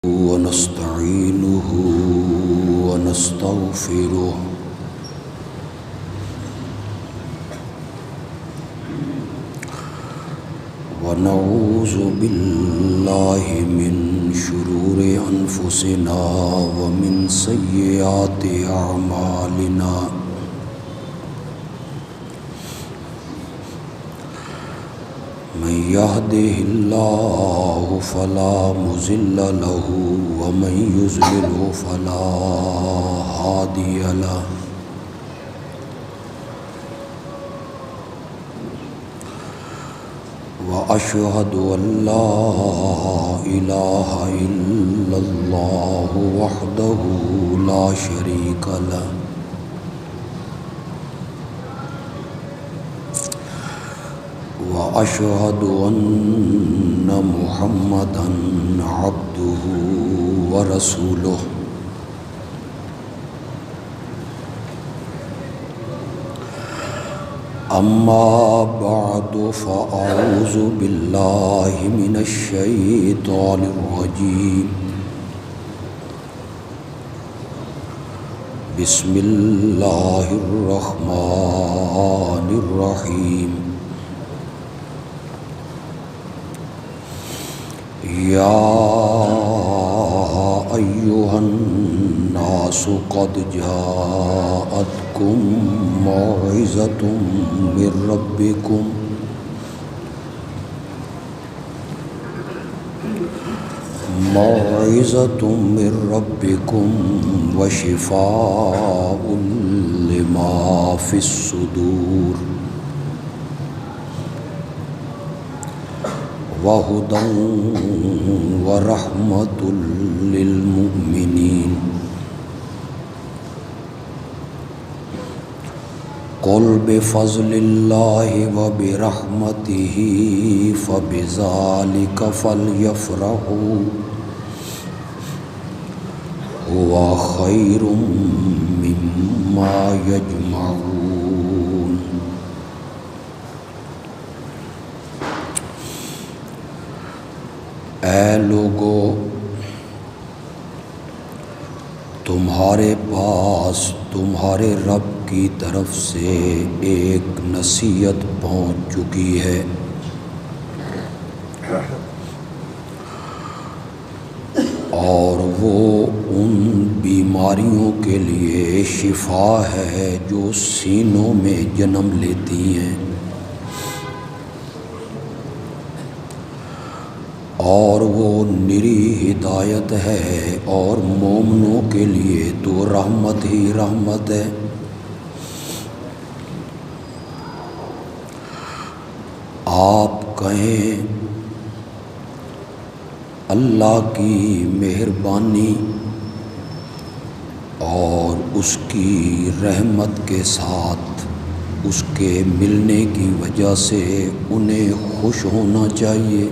ونستعينه ونستغفره ونعوذ بالله من شرور أنفسنا ومن سيئات أعمالنا من يهده الله فلا مضل له ومن يضلل فلا هادي له وأشهد أن لا إله إلا الله وحده لا شريك له وأشهد أن محمدًا عبده ورسوله أما بعد فأعوذ بالله من الشيطان الرجيم بسم الله الرحمن الرحيم يا أيها الناس قد جاءتكم موعظة من ربكم وشفاء لما في الصدور وهدى ورحمة للمؤمنين قل بفضل الله وبرحمته فبذلك فليفرحوا هو خير مما يجمعون اے لوگو، تمہارے پاس تمہارے رب کی طرف سے ایک نصیحت پہنچ چکی ہے، اور وہ ان بیماریوں کے لیے شفا ہے جو سینوں میں جنم لیتی ہیں، اور وہ نری ہدایت ہے، اور مومنوں کے لیے تو رحمت ہی رحمت ہے۔ آپ کہیں اللہ کی مہربانی اور اس کی رحمت کے ساتھ اس کے ملنے کی وجہ سے انہیں خوش ہونا چاہیے۔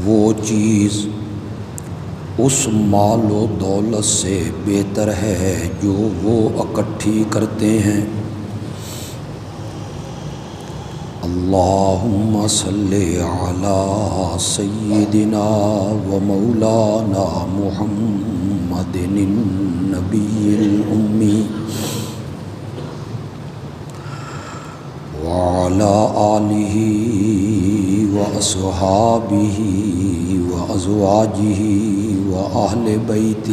وہ چیز اس مال و دولت سے بہتر ہے جو وہ اکٹھی کرتے ہیں۔ اللہم صلی علی سیدنا و مولانا محمد النبی الأمی وعلی آلہ وأصحابہ وأزواجہ وأہل بیتہ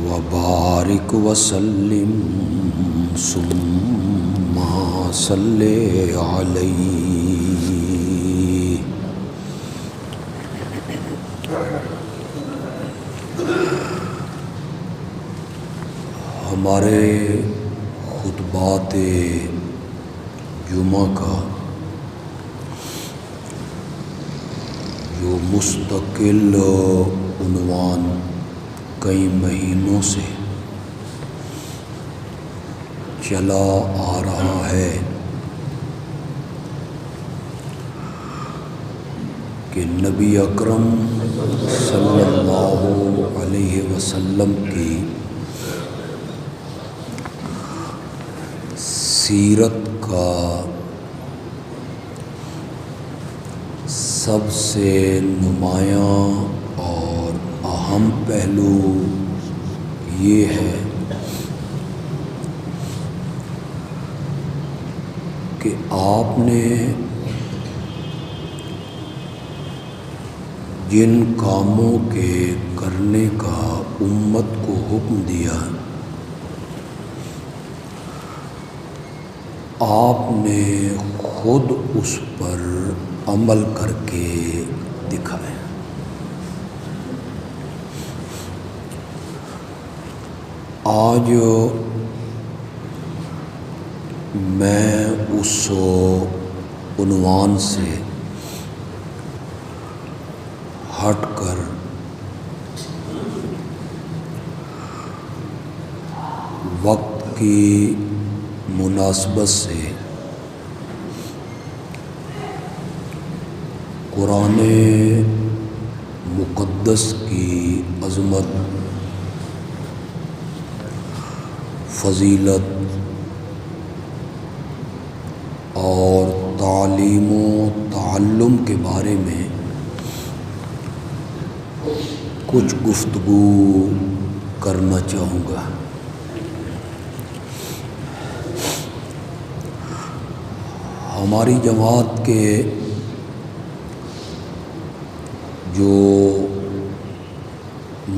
وبارک وسلم ثم صلی علیہ۔ ہمارے خطبات جمعہ کا جو مستقل عنوان کئی مہینوں سے چلا آ رہا ہے کہ نبی اکرم صلی اللہ علیہ وسلم کی سیرت کا سب سے نمایاں اور اہم پہلو یہ ہے کہ آپ نے جن کاموں کے کرنے کا امت کو حکم دیا آپ نے خود اس پر عمل کر کے دکھایا۔ آج میں اس عنوان سے ہٹ کر وقت کی مناسبت سے قرآن مقدس کی عظمت، فضیلت اور تعلیم و تعلم کے بارے میں کچھ گفتگو کرنا چاہوں گا۔ ہماری جماعت کے جو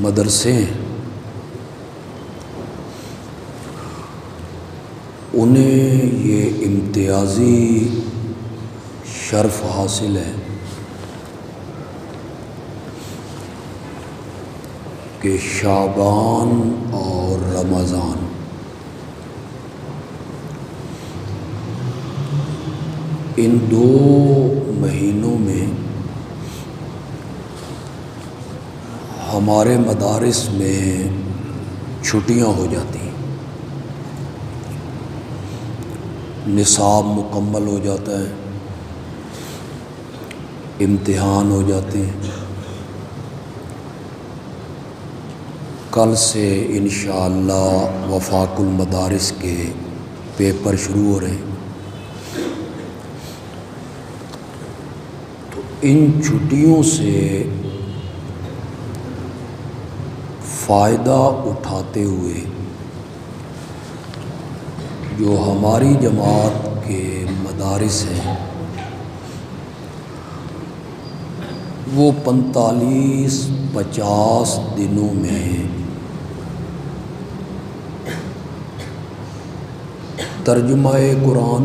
مدرسے ہیں انہیں یہ امتیازی شرف حاصل ہے کہ شعبان اور رمضان ان 2 مہینوں میں ہمارے مدارس میں چھٹیاں ہو جاتی ہیں، نصاب مکمل ہو جاتا ہے، امتحان ہو جاتے ہیں۔ کل سے انشاءاللہ وفاق المدارس کے پیپر شروع ہو رہے ہیں، تو ان چھٹیوں سے فائدہ اٹھاتے ہوئے جو ہماری جماعت کے مدارس ہیں وہ 45-50 دنوں میں ترجمہ قرآن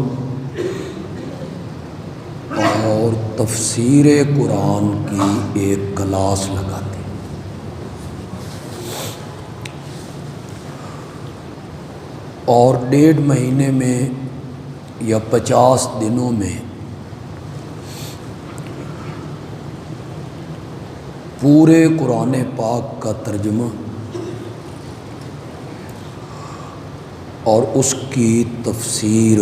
اور تفسیر قرآن کی ایک کلاس لگاتی، اور 1.5 مہینے میں یا 50 دنوں میں پورے قرآن پاک کا ترجمہ اور اس کی تفسیر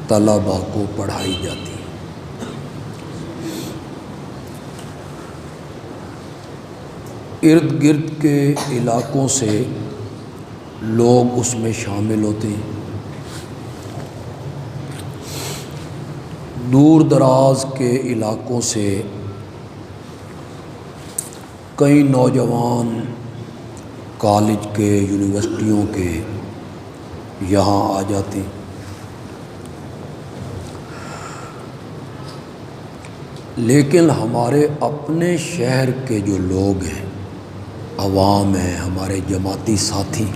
طلباء کو پڑھائی جاتی ہے۔ ارد گرد کے علاقوں سے لوگ اس میں شامل ہوتے ہیں، دور دراز کے علاقوں سے کئی نوجوان کالج کے، یونیورسٹیوں کے یہاں آ جاتے ہیں، لیکن ہمارے اپنے شہر کے جو لوگ ہیں، عوام ہیں، ہمارے جماعتی ساتھی،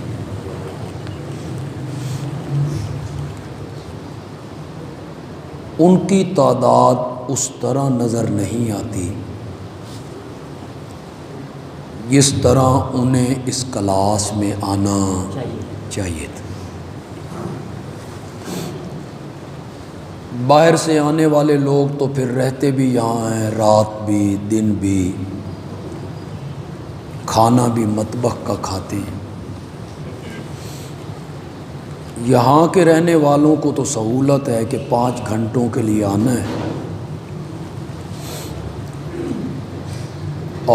ان کی تعداد اس طرح نظر نہیں آتی جس طرح انہیں اس کلاس میں آنا چاہیے تھا۔ باہر سے آنے والے لوگ تو پھر رہتے بھی یہاں ہیں، رات بھی دن بھی، کھانا بھی مطبخ کا کھاتے ہیں۔ یہاں کے رہنے والوں کو تو سہولت ہے کہ 5 گھنٹوں کے لیے آنا ہے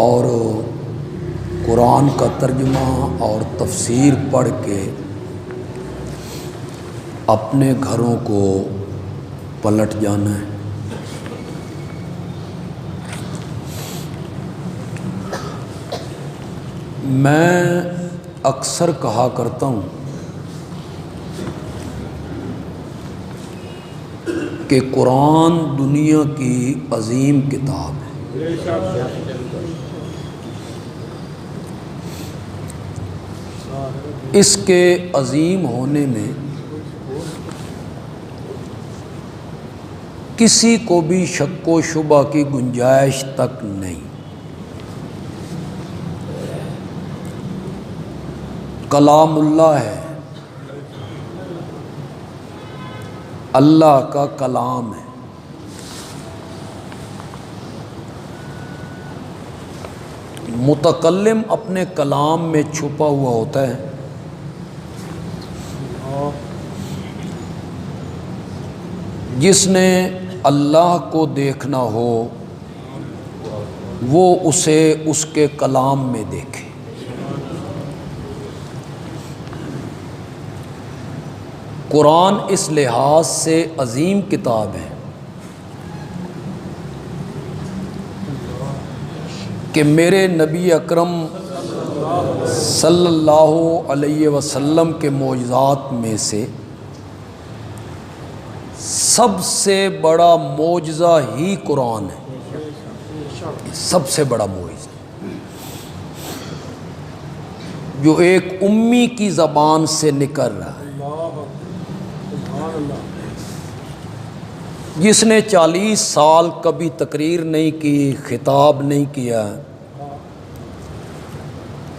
اور قرآن کا ترجمہ اور تفسیر پڑھ کے اپنے گھروں کو پلٹ جانا ہے۔ میں اکثر کہا کرتا ہوں کہ قرآن دنیا کی عظیم کتاب ہے۔ اس کے عظیم ہونے میں کسی کو بھی شک و شبہ کی گنجائش تک نہیں۔ کلام اللہ ہے، اللہ کا کلام ہے۔ متکلم اپنے کلام میں چھپا ہوا ہوتا ہے، جس نے اللہ کو دیکھنا ہو وہ اسے اس کے کلام میں دیکھے۔ قرآن اس لحاظ سے عظیم کتاب ہے کہ میرے نبی اکرم صلی اللہ علیہ وسلم کے معجزات میں سے سب سے بڑا معجزہ ہی قرآن ہے، سب سے بڑا معجزہ جو ایک امی کی زبان سے نکل رہا ہے، جس نے 40 سال کبھی تقریر نہیں کی، خطاب نہیں کیا،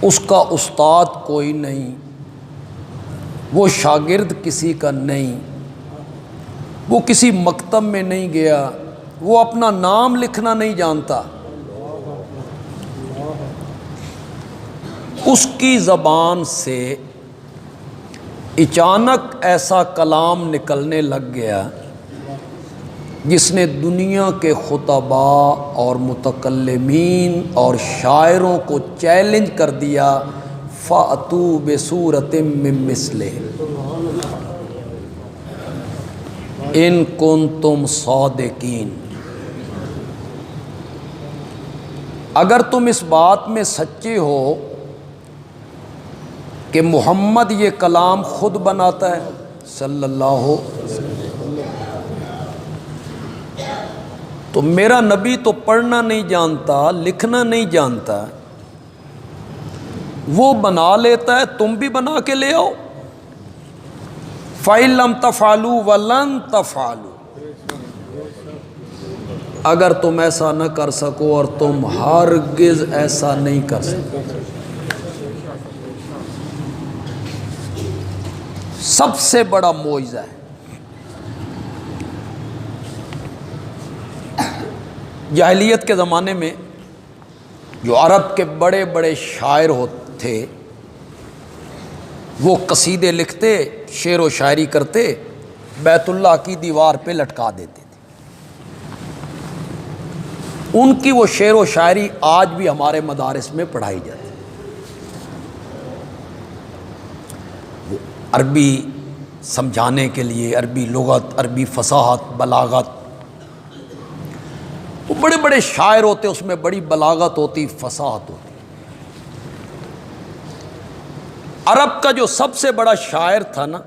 اس کا استاد کوئی نہیں، وہ شاگرد کسی کا نہیں، وہ کسی مکتب میں نہیں گیا، وہ اپنا نام لکھنا نہیں جانتا، اس کی زبان سے اچانک ایسا کلام نکلنے لگ گیا جس نے دنیا کے خطباء اور متکلمین اور شاعروں کو چیلنج کر دیا، فَأْتُوا بِسُورَةٍ مِّن مِّثْلِهِ إِن كُنتُمْ صَادِقِينَ۔ اگر تم اس بات میں سچے ہو کہ محمد یہ کلام خود بناتا ہے صلی اللہ علیہ وسلم، تو میرا نبی تو پڑھنا نہیں جانتا، لکھنا نہیں جانتا، وہ بنا لیتا ہے، تم بھی بنا کے لے آؤ۔ فَإِن لَّمْ تَفْعَلُوا وَلَن تَفْعَلُوا، اگر تم ایسا نہ کر سکو اور تم ہرگز ایسا نہیں کر سکو۔ سب سے بڑا معجزہ ہے۔ جاہلیت کے زمانے میں جو عرب کے بڑے بڑے شاعر تھے، وہ قصیدے لکھتے، شعر و شاعری کرتے، بیت اللہ کی دیوار پہ لٹکا دیتے تھے۔ ان کی وہ شعر و شاعری آج بھی ہمارے مدارس میں پڑھائی جاتی ہے۔ وہ عربی سمجھانے کے لیے، عربی لغت، عربی فصاحت، بلاغت، وہ بڑے بڑے شاعر ہوتے، اس میں بڑی بلاغت ہوتی، فصاحت ہوتی۔ عرب کا جو سب سے بڑا شاعر تھا نا،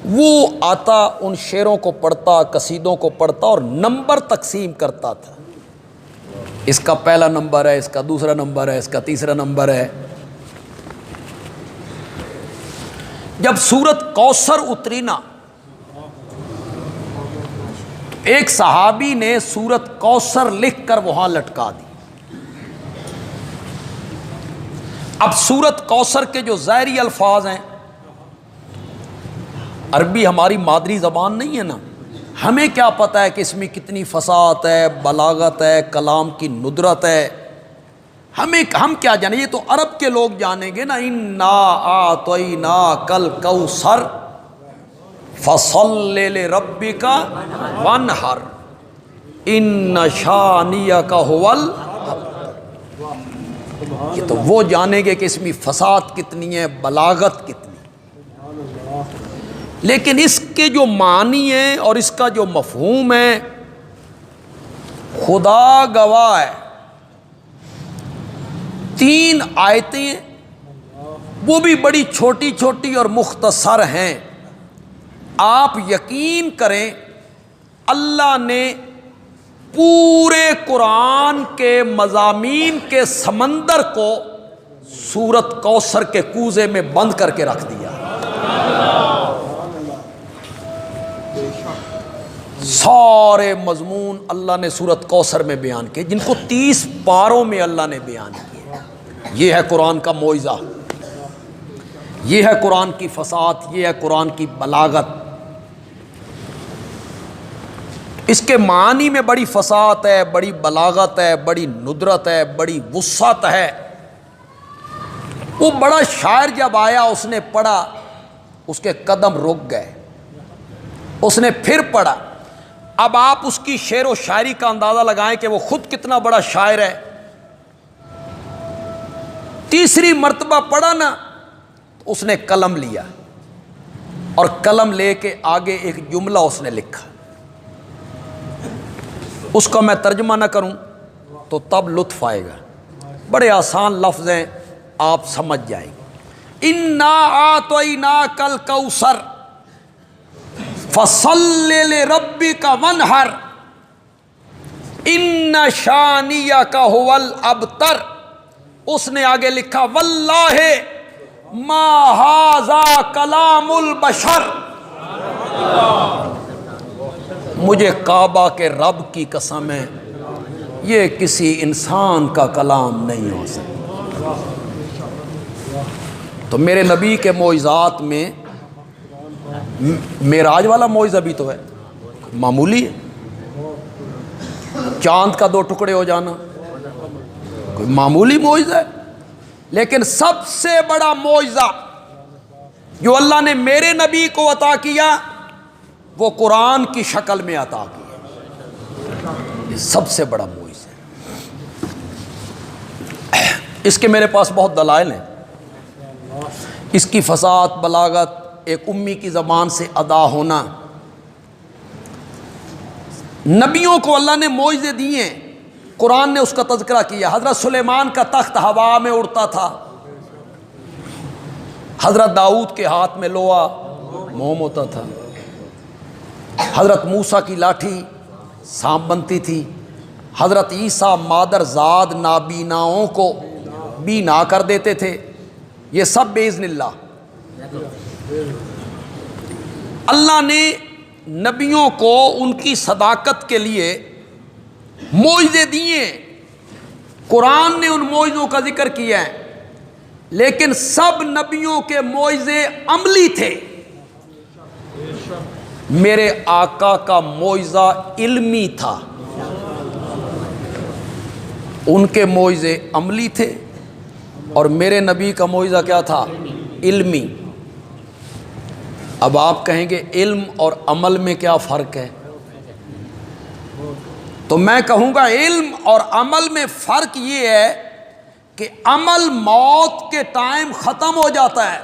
وہ آتا، ان شعروں کو پڑھتا، قصیدوں کو پڑھتا اور نمبر تقسیم کرتا تھا۔ اس کا پہلا نمبر ہے، اس کا دوسرا نمبر ہے، اس کا تیسرا نمبر ہے۔ جب سورت کوثر اتری نا، ایک صحابی نے سورت کوثر لکھ کر وہاں لٹکا دی۔ اب سورت کوثر کے جو ظاہری الفاظ ہیں، عربی ہماری مادری زبان نہیں ہے نا، ہمیں کیا پتہ ہے کہ اس میں کتنی فصاحت ہے، بلاغت ہے، کلام کی ندرت ہے، ہم کیا جانیں، یہ تو عرب کے لوگ جانیں گے نا۔ اِنَّا أَعْطَيْنَاكَ الْكَوْثَرَ فَصَلِّ لِرَبِّكَ وَانْحَرْ إِنَّ شَانِئَكَ هُوَ الْأَبْتَرُ۔ یہ تو وہ جانیں گے کہ اس میں فصاحت کتنی ہے، بلاغت کتنی ہے، لیکن اس کے جو معنی ہیں اور اس کا جو مفہوم ہے، خدا گواہ ہے 3 آیتیں وہ بھی بڑی چھوٹی چھوٹی اور مختصر ہیں. آپ یقین کریں اللہ نے پورے قرآن کے مضامین کے سمندر کو سورت کوثر کے کوزے میں بند کر کے رکھ دیا. سارے مضمون اللہ نے سورت کوثر میں بیان کیے جن کو 30 پاروں میں اللہ نے بیان کیے. یہ ہے قرآن کا معجزہ، یہ ہے قرآن کی فصاحت، یہ ہے قرآن کی بلاغت. اس کے معنی میں بڑی فصاحت ہے، بڑی بلاغت ہے، بڑی ندرت ہے، بڑی وسعت ہے. وہ بڑا شاعر جب آیا اس نے پڑھا، اس کے قدم رک گئے. اس نے پھر پڑھا. اب آپ اس کی شعر و شاعری کا اندازہ لگائیں کہ وہ خود کتنا بڑا شاعر ہے. تیسری مرتبہ پڑھا نا، اس نے قلم لیا اور قلم لے کے آگے ایک جملہ اس نے لکھا. اس کا میں ترجمہ نہ کروں تو تب لطف آئے گا. بڑے آسان لفظ ہیں، آپ سمجھ جائیں گے. اِنَّا أَعْطَيْنَاكَ الْكَوْثَرَ فَصَلِّ لِرَبِّكَ وَانْحَرْ إِنَّ شَانِئَكَ هُوَ الْأَبْتَرُ. اس نے آگے لکھا وَاللَّهِ مَا هَذَا كَلَامُ الْبَشَرِ. مجھے کعبہ کے رب کی قسم ہے یہ کسی انسان کا کلام نہیں ہو سکتا. تو میرے نبی کے معجزات میں معراج والا معجزہ بھی تو ہے، معمولی ہے. چاند کا 2 ٹکڑے ہو جانا کوئی معمولی معجزہ ہے. لیکن سب سے بڑا معجزہ جو اللہ نے میرے نبی کو عطا کیا وہ قرآن کی شکل میں عطا کیا. یہ سب سے بڑا معجزہ ہے. اس کے میرے پاس بہت دلائل ہیں. اس کی فصاحت، بلاغت، ایک امی کی زبان سے ادا ہونا. نبیوں کو اللہ نے معجزے دیے ہیں. قرآن نے اس کا تذکرہ کیا. حضرت سلیمان کا تخت ہوا میں اڑتا تھا. حضرت داؤد کے ہاتھ میں لوہا موم ہوتا تھا. حضرت موسیٰ کی لاٹھی سانپ بنتی تھی. حضرت عیسیٰ مادر زاد نابیناؤں کو بینا کر دیتے تھے. یہ سب باذن اللہ. اللہ نے نبیوں کو ان کی صداقت کے لیے معجزے دیے. قرآن نے ان معجزوں کا ذکر کیا ہے، لیکن سب نبیوں کے معجزے عملی تھے. میرے آقا کا معجزہ علمی تھا، ان کے معجزے عملی تھے، اور میرے نبی کا معجزہ کیا تھا؟ علمی. اب آپ کہیں گے علم اور عمل میں کیا فرق ہے؟ تو میں کہوں گا علم اور عمل میں فرق یہ ہے کہ عمل موت کے ٹائم ختم ہو جاتا ہے.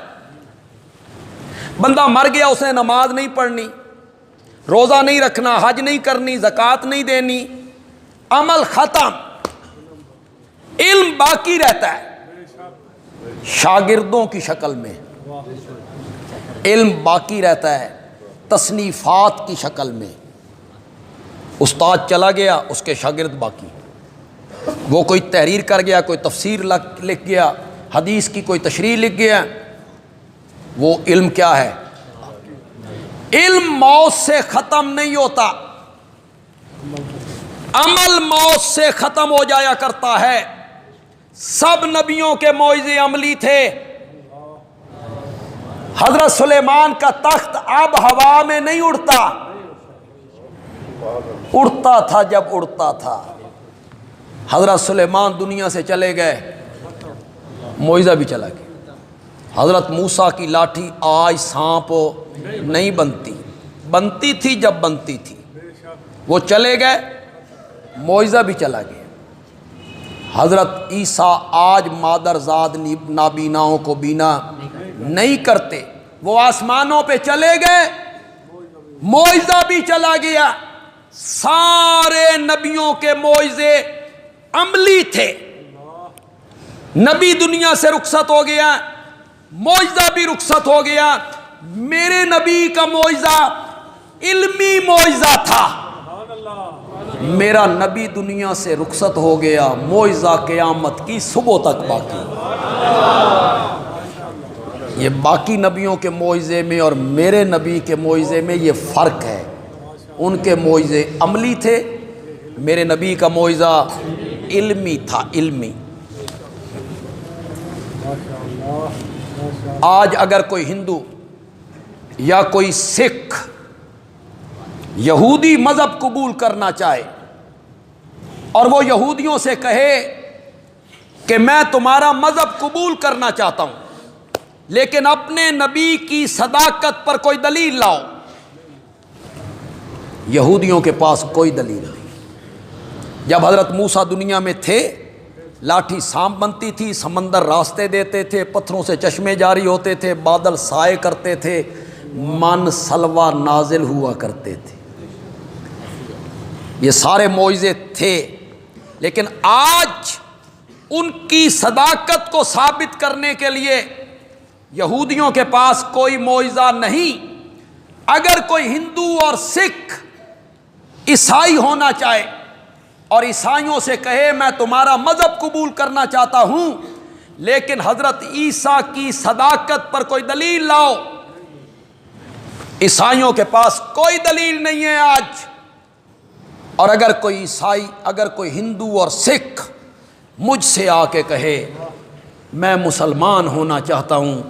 بندہ مر گیا، اس نے نماز نہیں پڑھنی، روزہ نہیں رکھنا، حج نہیں کرنی، زکوٰۃ نہیں دینی، عمل ختم. علم باقی رہتا ہے شاگردوں کی شکل میں. علم باقی رہتا ہے تصنیفات کی شکل میں. استاد چلا گیا، اس کے شاگرد باقی. وہ کوئی تحریر کر گیا، کوئی تفسیر لکھ گیا، حدیث کی کوئی تشریح لکھ گیا. وہ علم کیا ہے؟ علم موت سے ختم نہیں ہوتا، عمل موت سے ختم ہو جایا کرتا ہے. سب نبیوں کے معجزے عملی تھے. حضرت سلیمان کا تخت اب ہوا میں نہیں اڑتا، اڑتا تھا جب اڑتا تھا. حضرت سلیمان دنیا سے چلے گئے، معجزہ بھی چلا گیا. حضرت موسیٰ کی لاٹھی آج سانپ نہیں بنتی، بنتی تھی جب بنتی تھی. وہ چلے گئے، معجزہ بھی چلا گیا. حضرت عیسیٰ آج مادر زاد نابیناؤں کو بینا نہیں کرتے. وہ آسمانوں پہ چلے گئے، معجزہ بھی چلا گیا. سارے نبیوں کے معجزے عملی تھے. نبی دنیا سے رخصت ہو گیا، معجزہ بھی رخصت ہو گیا۔ میرے نبی کا معجزہ علمی معجزہ تھا، میرا نبی دنیا سے رخصت ہو گیا، معجزہ قیامت کی صبح تک باقی۔ یہ باقی نبیوں کے معجزے میں اور میرے نبی کے معجزے میں یہ فرق ہے۔ ان کے معجزے عملی تھے، میرے نبی کا معجزہ علمی تھا، علمی۔ آج اگر کوئی ہندو یا کوئی سکھ یہودی مذہب قبول کرنا چاہے اور وہ یہودیوں سے کہے کہ میں تمہارا مذہب قبول کرنا چاہتا ہوں لیکن اپنے نبی کی صداقت پر کوئی دلیل لاؤ، یہودیوں کے پاس کوئی دلیل نہیں۔ جب حضرت موسیٰ دنیا میں تھے، لاٹھی سانپ بنتی تھی، سمندر راستے دیتے تھے، پتھروں سے چشمے جاری ہوتے تھے، بادل سائے کرتے تھے، من سلوہ نازل ہوا کرتے تھے، یہ سارے معجزے تھے۔ لیکن آج ان کی صداقت کو ثابت کرنے کے لیے یہودیوں کے پاس کوئی معجزہ نہیں۔ اگر کوئی ہندو اور سکھ عیسائی ہونا چاہے اور عیسائیوں سے کہے میں تمہارا مذہب قبول کرنا چاہتا ہوں لیکن حضرت عیسیٰ کی صداقت پر کوئی دلیل لاؤ، عیسائیوں کے پاس کوئی دلیل نہیں ہے آج۔ اور اگر کوئی عیسائی، اگر کوئی ہندو اور سکھ مجھ سے آ کے کہے میں مسلمان ہونا چاہتا ہوں،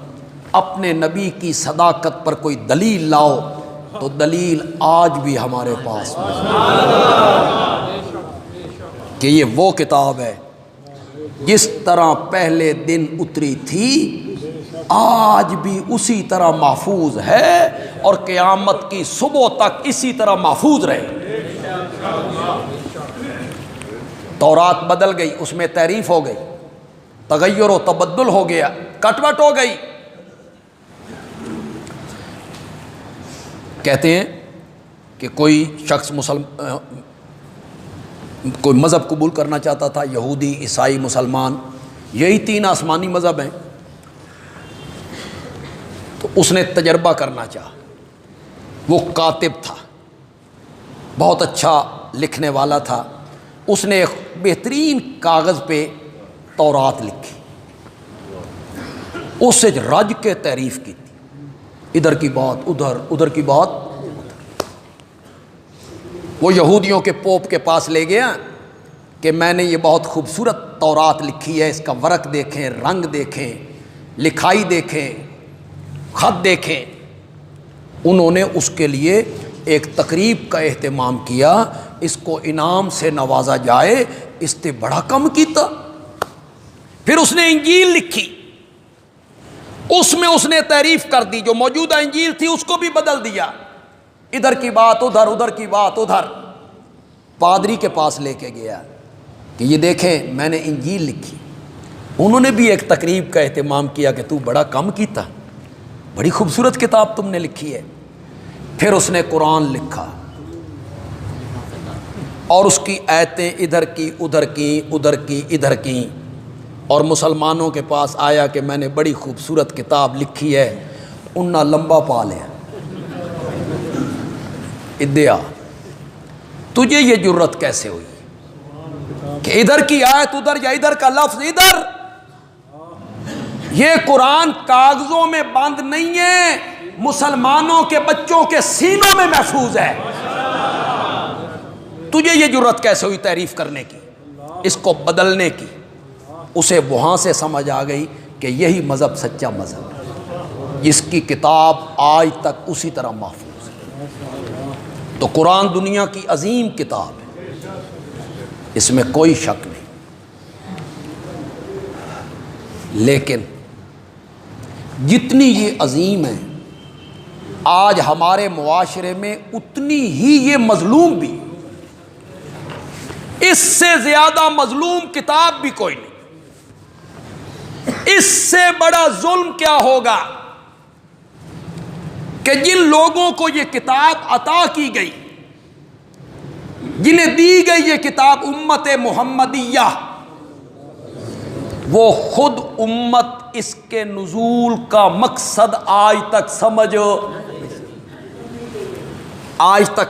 اپنے نبی کی صداقت پر کوئی دلیل لاؤ، تو دلیل آج بھی ہمارے پاس کہ یہ وہ کتاب ہے جس طرح پہلے دن اتری تھی آج بھی اسی طرح محفوظ ہے اور قیامت کی صبح تک اسی طرح محفوظ رہے۔ تورات بدل گئی، اس میں تحریف ہو گئی، تغیر و تبدل ہو گیا، کٹ وٹ ہو گئی۔ کہتے ہیں کہ کوئی شخص کوئی مذہب قبول کرنا چاہتا تھا، یہودی، عیسائی، مسلمان، یہی تین آسمانی مذہب ہیں، تو اس نے تجربہ کرنا چاہا۔ وہ کاتب تھا، بہت اچھا لکھنے والا تھا، اس نے ایک بہترین کاغذ پہ تورات لکھی، اس سے رج کے تعریف کی تھی، ادھر کی بات ادھر، ادھر کی بات ادھر۔ وہ یہودیوں کے پوپ کے پاس لے گیا کہ میں نے یہ بہت خوبصورت تورات لکھی ہے، اس کا ورق دیکھیں، رنگ دیکھیں، لکھائی دیکھیں، خط دیکھیں۔ انہوں نے اس کے لیے ایک تقریب کا اہتمام کیا، اس کو انعام سے نوازا جائے، اس نے بڑا کم کیتا۔ پھر اس نے انجیل لکھی، اس میں اس نے تعریف کر دی، جو موجودہ انجیل تھی اس کو بھی بدل دیا، ادھر کی بات ادھر، ادھر کی بات ادھر۔ پادری کے پاس لے کے گیا کہ یہ دیکھیں میں نے انجیل لکھی۔ انہوں نے بھی ایک تقریب کا اہتمام کیا کہ تو بڑا کم کیتا، بڑی خوبصورت کتاب تم نے لکھی ہے۔ پھر اس نے قرآن لکھا اور اس کی آیتیں ادھر کی ادھر کی، ادھر کی ادھر کی، اور مسلمانوں کے پاس آیا کہ میں نے بڑی خوبصورت کتاب لکھی ہے۔ انہاں لمبا پا لیا، ادعا، تجھے یہ جرت کیسے ہوئی کہ ادھر کی آیت ادھر یا ادھر کا لفظ ادھر؟ یہ قرآن کاغذوں میں بند نہیں ہے، مسلمانوں کے بچوں کے سینوں میں محفوظ ہے۔ تجھے یہ جرت کیسے ہوئی تعریف کرنے کی، اس کو بدلنے کی؟ اسے وہاں سے سمجھ آ گئی کہ یہی مذہب سچا مذہب ہے، جس کی کتاب آج تک اسی طرح محفوظ ہے۔ تو قرآن دنیا کی عظیم کتاب ہے، اس میں کوئی شک نہیں، لیکن جتنی یہ عظیم ہے آج ہمارے معاشرے میں اتنی ہی یہ مظلوم بھی، اس سے زیادہ مظلوم کتاب بھی کوئی نہیں۔ اس سے بڑا ظلم کیا ہوگا کہ جن لوگوں کو یہ کتاب عطا کی گئی، جنہیں دی گئی یہ کتاب، امت محمدیہ، وہ خود امت اس کے نزول کا مقصد آج تک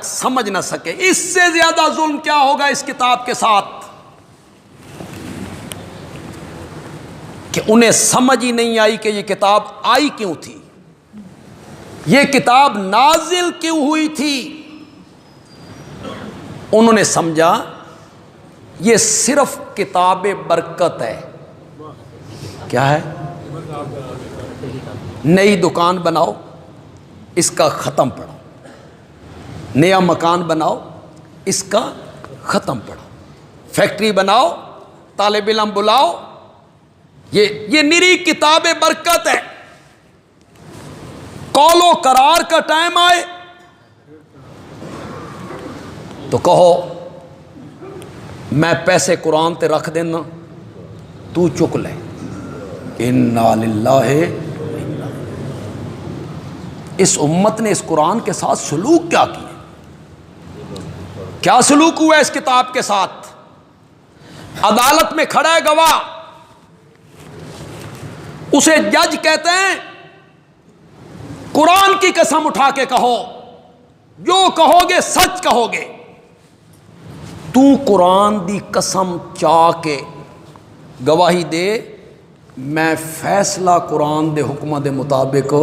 سمجھ نہ سکے۔ اس سے زیادہ ظلم کیا ہوگا اس کتاب کے ساتھ کہ انہیں سمجھ ہی نہیں آئی کہ یہ کتاب آئی کیوں تھی، یہ کتاب نازل کیوں ہوئی تھی۔ انہوں نے سمجھا یہ صرف کتاب برکت ہے۔ کیا ہے؟ نئی دکان بناؤ، اس کا ختم پڑھو، نیا مکان بناؤ، اس کا ختم پڑھو، فیکٹری بناؤ، طالب علم بلاؤ، یہ نری کتاب برکت ہے۔ قول و قرار کا ٹائم آئے تو کہو میں پیسے قرآن تے رکھ دینا، تو چک لے۔ انا للہ، اس امت نے اس قرآن کے ساتھ سلوک کیا کیا؟ کیا سلوک ہوا ہے اس کتاب کے ساتھ؟ عدالت میں کھڑا ہے گواہ، اسے جج کہتے ہیں قرآن کی قسم اٹھا کے کہو، جو کہو گے سچ کہو گے۔ تو قرآن دی قسم چاہ کے گواہی دے، میں فیصلہ قرآن دے حکمہ دے مطابق،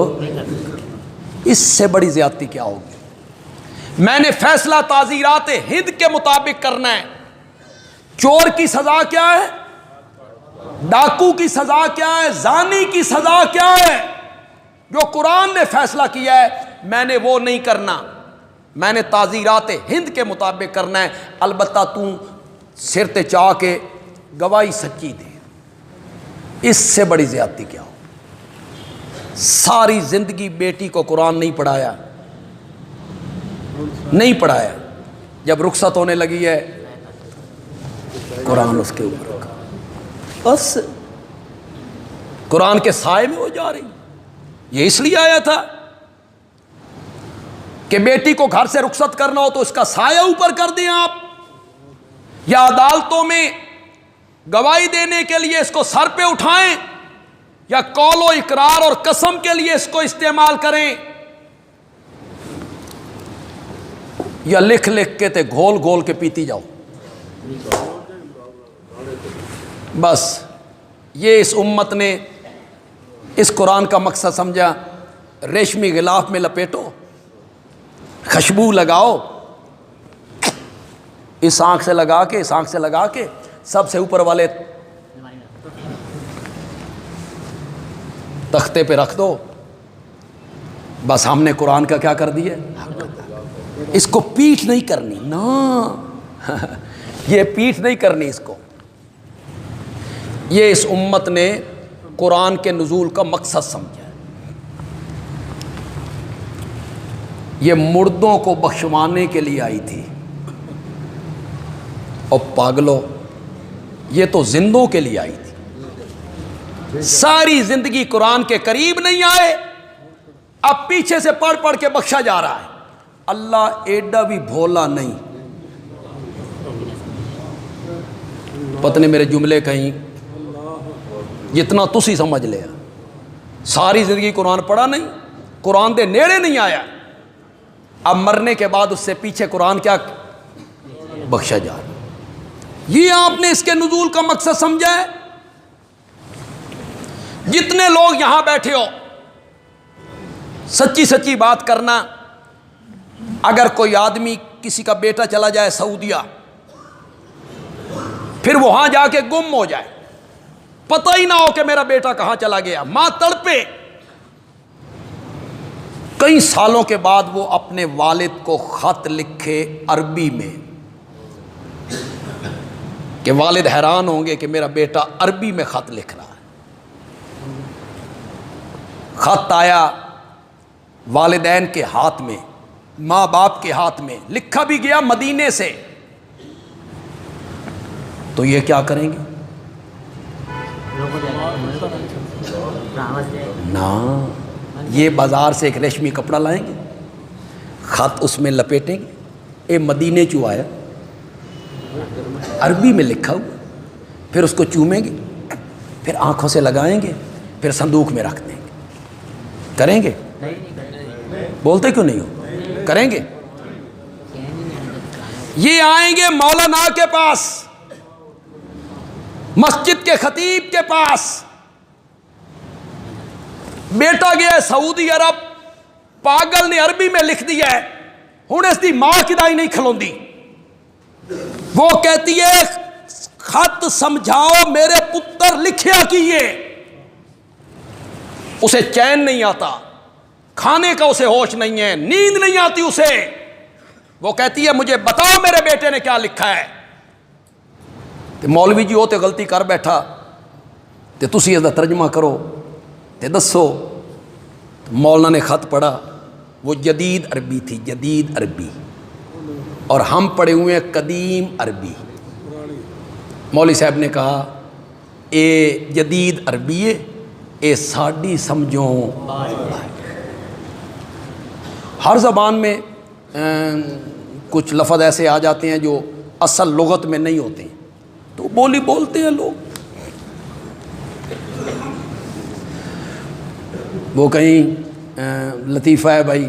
اس سے بڑی زیادتی کیا ہوگی؟ میں نے فیصلہ تعزیرات ہند کے مطابق کرنا ہے۔ چور کی سزا کیا ہے؟ ڈاکو کی سزا کیا ہے؟ زانی کی سزا کیا ہے؟ جو قرآن نے فیصلہ کیا ہے میں نے وہ نہیں کرنا، میں نے تعزیرات ہند کے مطابق کرنا ہے۔ البتہ تو سر تے چاہ کے گواہی سچی دے، اس سے بڑی زیادتی کیا ہو؟ ساری زندگی بیٹی کو قرآن نہیں پڑھایا، جب رخصت ہونے لگی ہے قرآن اس کے اوپر رکھا، بس قرآن کے سائے میں وہ جا رہی۔ یہ اس لیے آیا تھا کہ بیٹی کو گھر سے رخصت کرنا ہو تو اس کا سایہ اوپر کر دیں آپ، یا عدالتوں میں گواہی دینے کے لیے اس کو سر پہ اٹھائیں، یا قول و اقرار اور قسم کے لیے اس کو استعمال کریں، یا لکھ لکھ کے تے گھول گھول کے پیتی جاؤ۔ بس یہ اس امت نے اس قرآن کا مقصد سمجھا۔ ریشمی غلاف میں لپیٹو، خوشبو لگاؤ، اس آنکھ سے لگا کے اس آنکھ سے لگا کے سب سے اوپر والے تختے پہ رکھ دو، بس ہم نے قرآن کا کیا کر دیا؟ اس کو پیٹھ نہیں کرنی نا، یہ پیٹھ نہیں کرنی اس کو۔ یہ اس امت نے قرآن کے نزول کا مقصد سمجھا ہے۔ یہ مردوں کو بخشوانے کے لیے آئی تھی، اور پاگلو یہ تو زندوں کے لیے آئی تھی۔ ساری زندگی قرآن کے قریب نہیں آئے، اب پیچھے سے پڑھ پڑھ کے بخشا جا رہا ہے۔ اللہ ایڈا بھی بھولا نہیں، پتہ نہیں میرے جملے کہیں جتنا تسی سمجھ لیا۔ ساری زندگی قرآن پڑھا نہیں، قرآن دے نیڑے نہیں آیا، اب مرنے کے بعد اس سے پیچھے قرآن کیا بخشا جا رہا۔ یہ آپ نے اس کے نزول کا مقصد سمجھا ہے؟ جتنے لوگ یہاں بیٹھے ہو، سچی سچی بات کرنا، اگر کوئی آدمی کسی کا بیٹا چلا جائے سعودیہ، پھر وہاں جا کے گم ہو جائے، پتہ ہی نہ ہو کہ میرا بیٹا کہاں چلا گیا، ماں تڑپے، کئی سالوں کے بعد وہ اپنے والد کو خط لکھے عربی میں، کہ والد حیران ہوں گے کہ میرا بیٹا عربی میں خط لکھ رہا ہے۔ خط آیا والدین کے ہاتھ میں، ماں باپ کے ہاتھ میں، لکھا بھی گیا مدینے سے، تو یہ کیا کریں گے؟ نا، یہ بازار سے ایک ریشمی کپڑا لائیں گے، خط اس میں لپیٹیں گے، اے مدینے چو آیا، عربی میں لکھا ہوا، پھر اس کو چومیں گے، پھر آنکھوں سے لگائیں گے، پھر صندوق میں رکھ دیں گے. کریں گے؟ بولتے کیوں نہیں ہو؟ کریں گے؟ یہ آئیں گے مولانا کے پاس، مسجد کے خطیب کے پاس، بیٹا گیا سعودی عرب، پاگل نے عربی میں لکھ دیا ہے، ہوں اس دی ماں کدائی نہیں کھلوندی. وہ کہتی ہے خط سمجھاؤ میرے پتر لکھیا کیے. اسے چین نہیں آتا، کھانے کا اسے ہوش نہیں ہے، نیند نہیں آتی اسے. وہ کہتی ہے مجھے بتاؤ میرے بیٹے نے کیا لکھا ہے. تے مولوی جی ہو تے غلطی کر بیٹھا تے تسی اس دا ترجمہ کرو تے دسو. مولانا نے خط پڑھا، وہ جدید عربی تھی، جدید عربی، اور ہم پڑھے ہوئے ہیں قدیم عربی. مولوی صاحب نے کہا اے جدید عربی ہے، اے ساڈی سمجھو. ہر زبان میں کچھ لفظ ایسے آ جاتے ہیں جو اصل لغت میں نہیں ہوتے ہیں، تو بولی بولتے ہیں لوگ. وہ کہیں لطیفہ ہے بھائی،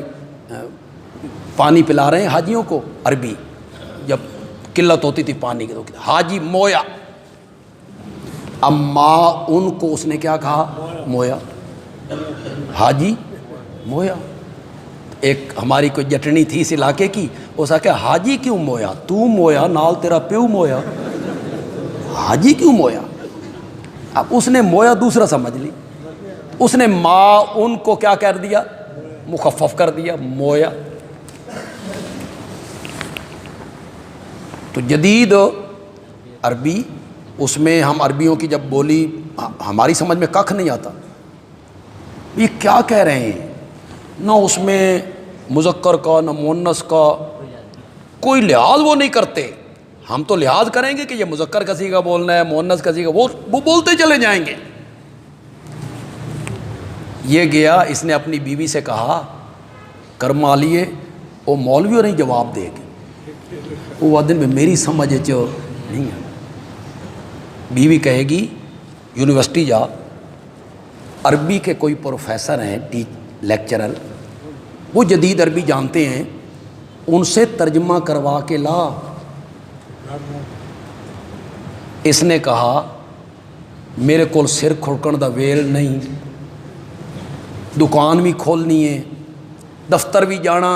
پانی پلا رہے ہیں حاجیوں کو، عربی جب قلت ہوتی تھی پانی کی تو حاجی مویا. اب ماں ان کو اس نے کیا کہا؟ مویا. حاجی مویا. ایک ہماری کوئی جٹنی تھی اس علاقے کی، اس نے کہا حاجی کیوں مویا؟ تو مویا نال تیرا پیو مویا، حاجی کیوں مویا؟ اب اس نے مویا دوسرا سمجھ لی، اس نے ماں ان کو کیا کر دیا؟ مخفف کر دیا، مویا. تو جدید عربی، اس میں ہم عربیوں کی جب بولی ہماری سمجھ میں ککھ نہیں آتا، یہ کیا کہہ رہے ہیں. نہ اس میں مذکر کا نہ مؤنث کا کوئی لحاظ وہ نہیں کرتے. ہم تو لحاظ کریں گے کہ یہ مذکر کا صیغہ بولنا ہے، مؤنث کا صیغہ، وہ بولتے چلے جائیں گے. یہ گیا، اس نے اپنی بیوی سے کہا کرما لیے، وہ مولویوں نہیں جواب دے گی، وہ دن میں میری سمجھ جو نہیں ہے. بیوی کہے گی یونیورسٹی جا، عربی کے کوئی پروفیسر ہیں، لیکچرر، وہ جدید عربی جانتے ہیں، ان سے ترجمہ کروا کے لا. اس نے کہا میرے کو سر کھڑکن دا ویل نہیں، دکان بھی کھولنی ہے، دفتر بھی جانا،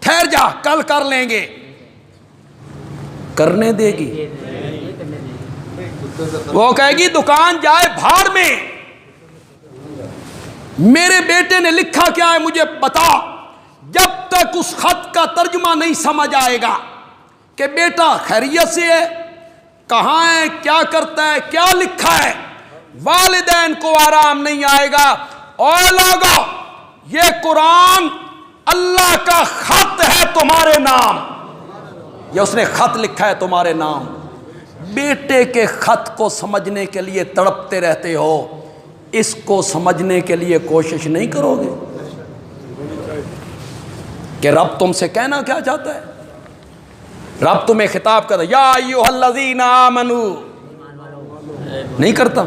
ٹھہر جا کل کر لیں گے. کرنے دے گی؟ وہ کہے گی دکان جائے بھاڑ میں، میرے بیٹے نے لکھا کیا ہے مجھے بتا. جب تک اس خط کا ترجمہ نہیں سمجھ آئے گا کہ بیٹا خیریت سے ہے، کہاں ہے، کیا کرتا ہے، کیا لکھا ہے، والدین کو آرام نہیں آئے گا. اور لوگو، یہ قرآن اللہ کا خط ہے تمہارے نام، یہ اس نے خط لکھا ہے تمہارے نام. بیٹے کے خط کو سمجھنے کے لیے تڑپتے رہتے ہو، اس کو سمجھنے کے لیے کوشش نہیں کرو گے کہ رب تم سے کہنا کیا چاہتا ہے. رب تمہیں خطاب کرتا یا ایھا الذین آمنو، نہیں کرتا.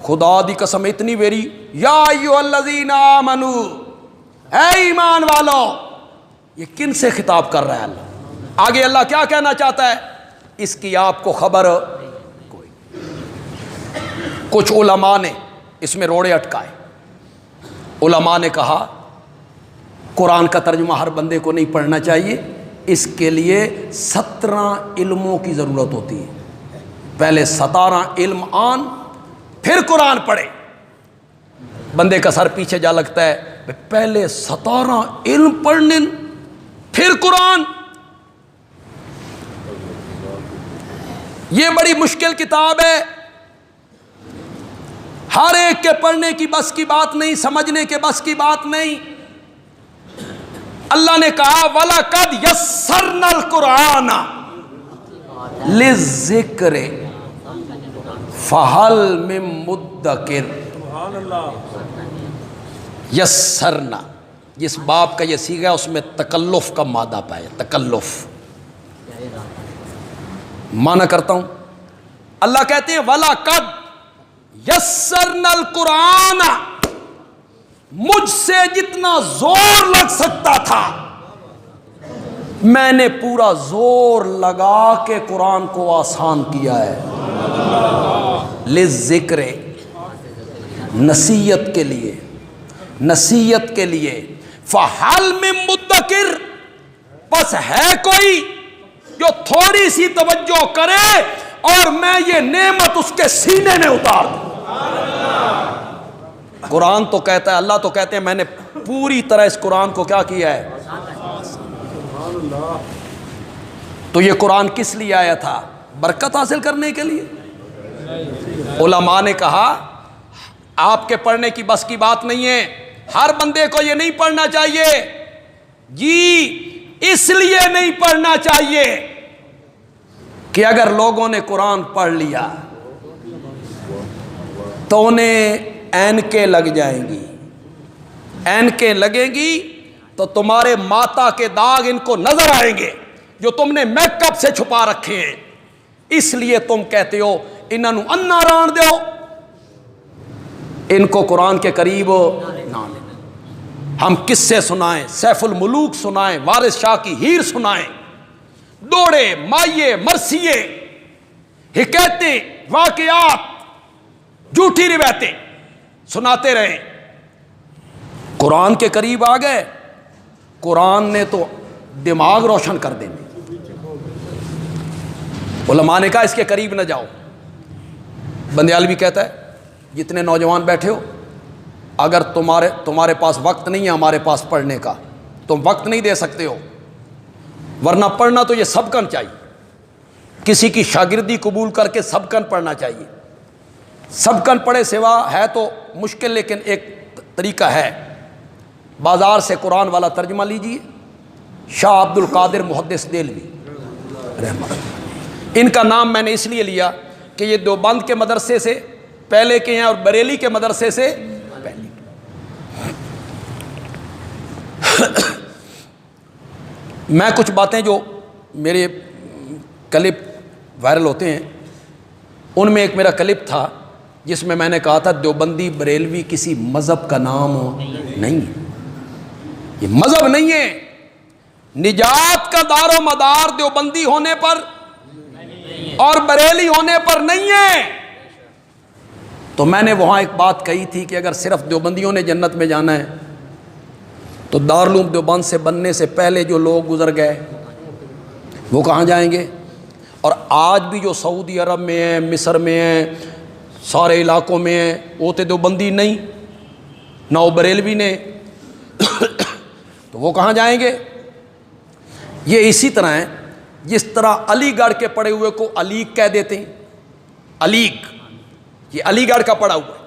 خدا دی قسم اتنی ویری، یا ایھا الذین آمنو، اے ایمان والو. یہ کن سے خطاب کر رہا ہے اللہ؟ آگے اللہ کیا کہنا چاہتا ہے اس کی آپ کو خبر کوئی. کچھ علماء نے اس میں روڑے اٹکائے. علماء نے کہا قرآن کا ترجمہ ہر بندے کو نہیں پڑھنا چاہیے، اس کے لیے 17 علموں کی ضرورت ہوتی ہے. پہلے 17 علم آن پھر قرآن پڑھے. بندے کا سر پیچھے جا لگتا ہے، پہلے 17 علم پڑھنے پھر قرآن. یہ بڑی مشکل کتاب ہے، ہر ایک کے پڑھنے کی بس کی بات نہیں، سمجھنے کے بس کی بات نہیں. اللہ نے کہا وَلَقَدْ يَسَّرْنَا الْقُرْآنَ لِلذِّكْرِ فَهَلْ مِن مُدَّكِرٍ. یسرنا، جس باب کا یہ صیغہ ہے اس میں تکلف کا مادہ پائے، تکلف. معنی کرتا ہوں، اللہ کہتے ہیں وَلَقَدْ، یسرنا القرآن، مجھ سے جتنا زور لگ سکتا تھا میں نے پورا زور لگا کے قرآن کو آسان کیا ہے، للذکر، نصیحت کے لیے، نصیحت کے لیے، فہل من مدکر، بس ہے کوئی جو تھوڑی سی توجہ کرے اور میں یہ نعمت اس کے سینے میں اتار دوں۔ قرآن تو کہتا ہے، اللہ تو کہتے ہیں میں نے پوری طرح اس قرآن کو کیا کیا ہے۔ تو یہ قرآن کس لیے آیا تھا؟ برکت حاصل کرنے کے لیے۔ علماء نے کہا آپ کے پڑھنے کی بس کی بات نہیں ہے، ہر بندے کو یہ نہیں پڑھنا چاہیے جی، اس لیے نہیں پڑھنا چاہیے کہ اگر لوگوں نے قرآن پڑھ لیا تو انہیں اینکیں لگ جائیں گی، اینکیں لگیں گی تو تمہارے ماتا کے داغ ان کو نظر آئیں گے جو تم نے میک اپ سے چھپا رکھے ہیں، اس لیے تم کہتے ہو انہوں انا ران دو، ان کو قرآن کے قریب نہ لیں۔ ہم قصے سنائیں، سیف الملوک سنائیں، وارث شاہ کی ہیر سنائیں، دوڑے مائیے مرثیے، حکایتیں، واقعات، جھوٹی روایتیں سناتے رہیں، قرآن کے قریب آ گئے، قرآن نے تو دماغ روشن کر دینے۔ علماء نے کہا اس کے قریب نہ جاؤ۔ بندیال بھی کہتا ہے جتنے نوجوان بیٹھے ہو، اگر تمہارے پاس وقت نہیں ہے ہمارے پاس پڑھنے کا، تم وقت نہیں دے سکتے ہو، ورنہ پڑھنا تو یہ سبقن چاہیے، کسی کی شاگردی قبول کر کے سبقن پڑھنا چاہیے۔ سبقن پڑھے سوا ہے تو مشکل، لیکن ایک طریقہ ہے، بازار سے قرآن والا ترجمہ لیجئے، شاہ عبد القادر محدث دہلوی رحمۃ اللہ، ان کا نام میں نے اس لیے لیا کہ یہ دیوبند کے مدرسے سے پہلے کے ہیں اور بریلی کے مدرسے سے پہلے۔ میں کچھ باتیں جو میرے کلپ وائرل ہوتے ہیں ان میں ایک میرا کلپ تھا جس میں نے کہا تھا دیوبندی بریلوی کسی مذہب کا نام نہیں ہے، یہ مذہب نہیں ہے، نجات کا دار و مدار دیوبندی ہونے پر اور بریلی ہونے پر نہیں ہے۔ تو میں نے وہاں ایک بات کہی تھی کہ اگر صرف دیوبندیوں نے جنت میں جانا ہے تو دارالعلوم دیوبند سے بننے سے پہلے جو لوگ گزر گئے وہ کہاں جائیں گے؟ اور آج بھی جو سعودی عرب میں ہیں، مصر میں ہیں، سارے علاقوں میں ہیں، وہ تو دیوبندی نہیں، نہ وہ بریلوی نے، تو وہ کہاں جائیں گے؟ یہ اسی طرح ہے جس طرح علی گڑھ کے پڑھے ہوئے کو علیگ کہہ دیتے ہیں، علیگ، یہ علی گڑھ کا پڑھا ہوا ہے،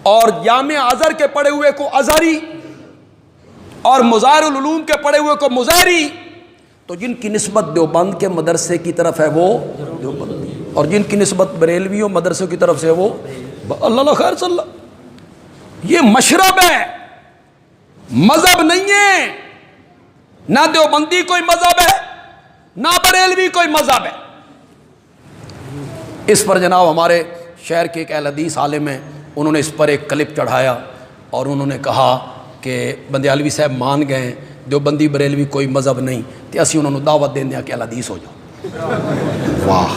اور جامعہ ازہر کے پڑھے ہوئے کو ازہری، اور مظاہر العلوم کے پڑھے ہوئے کو مظاہری، تو جن کی نسبت دیوبند کے مدرسے کی طرف ہے وہ دیوبندی، اور جن کی نسبت بریلویوں مدرسوں کی طرف سے وہ اللہ خیر صلی اللہ۔ یہ مشرب ہے، مذہب نہیں ہے، نہ دیوبندی کوئی مذہب ہے نہ بریلوی کوئی مذہب ہے۔ اس پر جناب ہمارے شہر کے ایک اہل حدیث عالم ہیں، انہوں نے اس پر ایک کلپ چڑھایا اور انہوں نے کہا کہ بندیالوی صاحب مان گئے ہیں دیوبندی بریلوی کوئی مذہب نہیں، تو اسی انہوں نے دعوت دینے کہ اہل حدیث ہو جاؤ۔ واہ،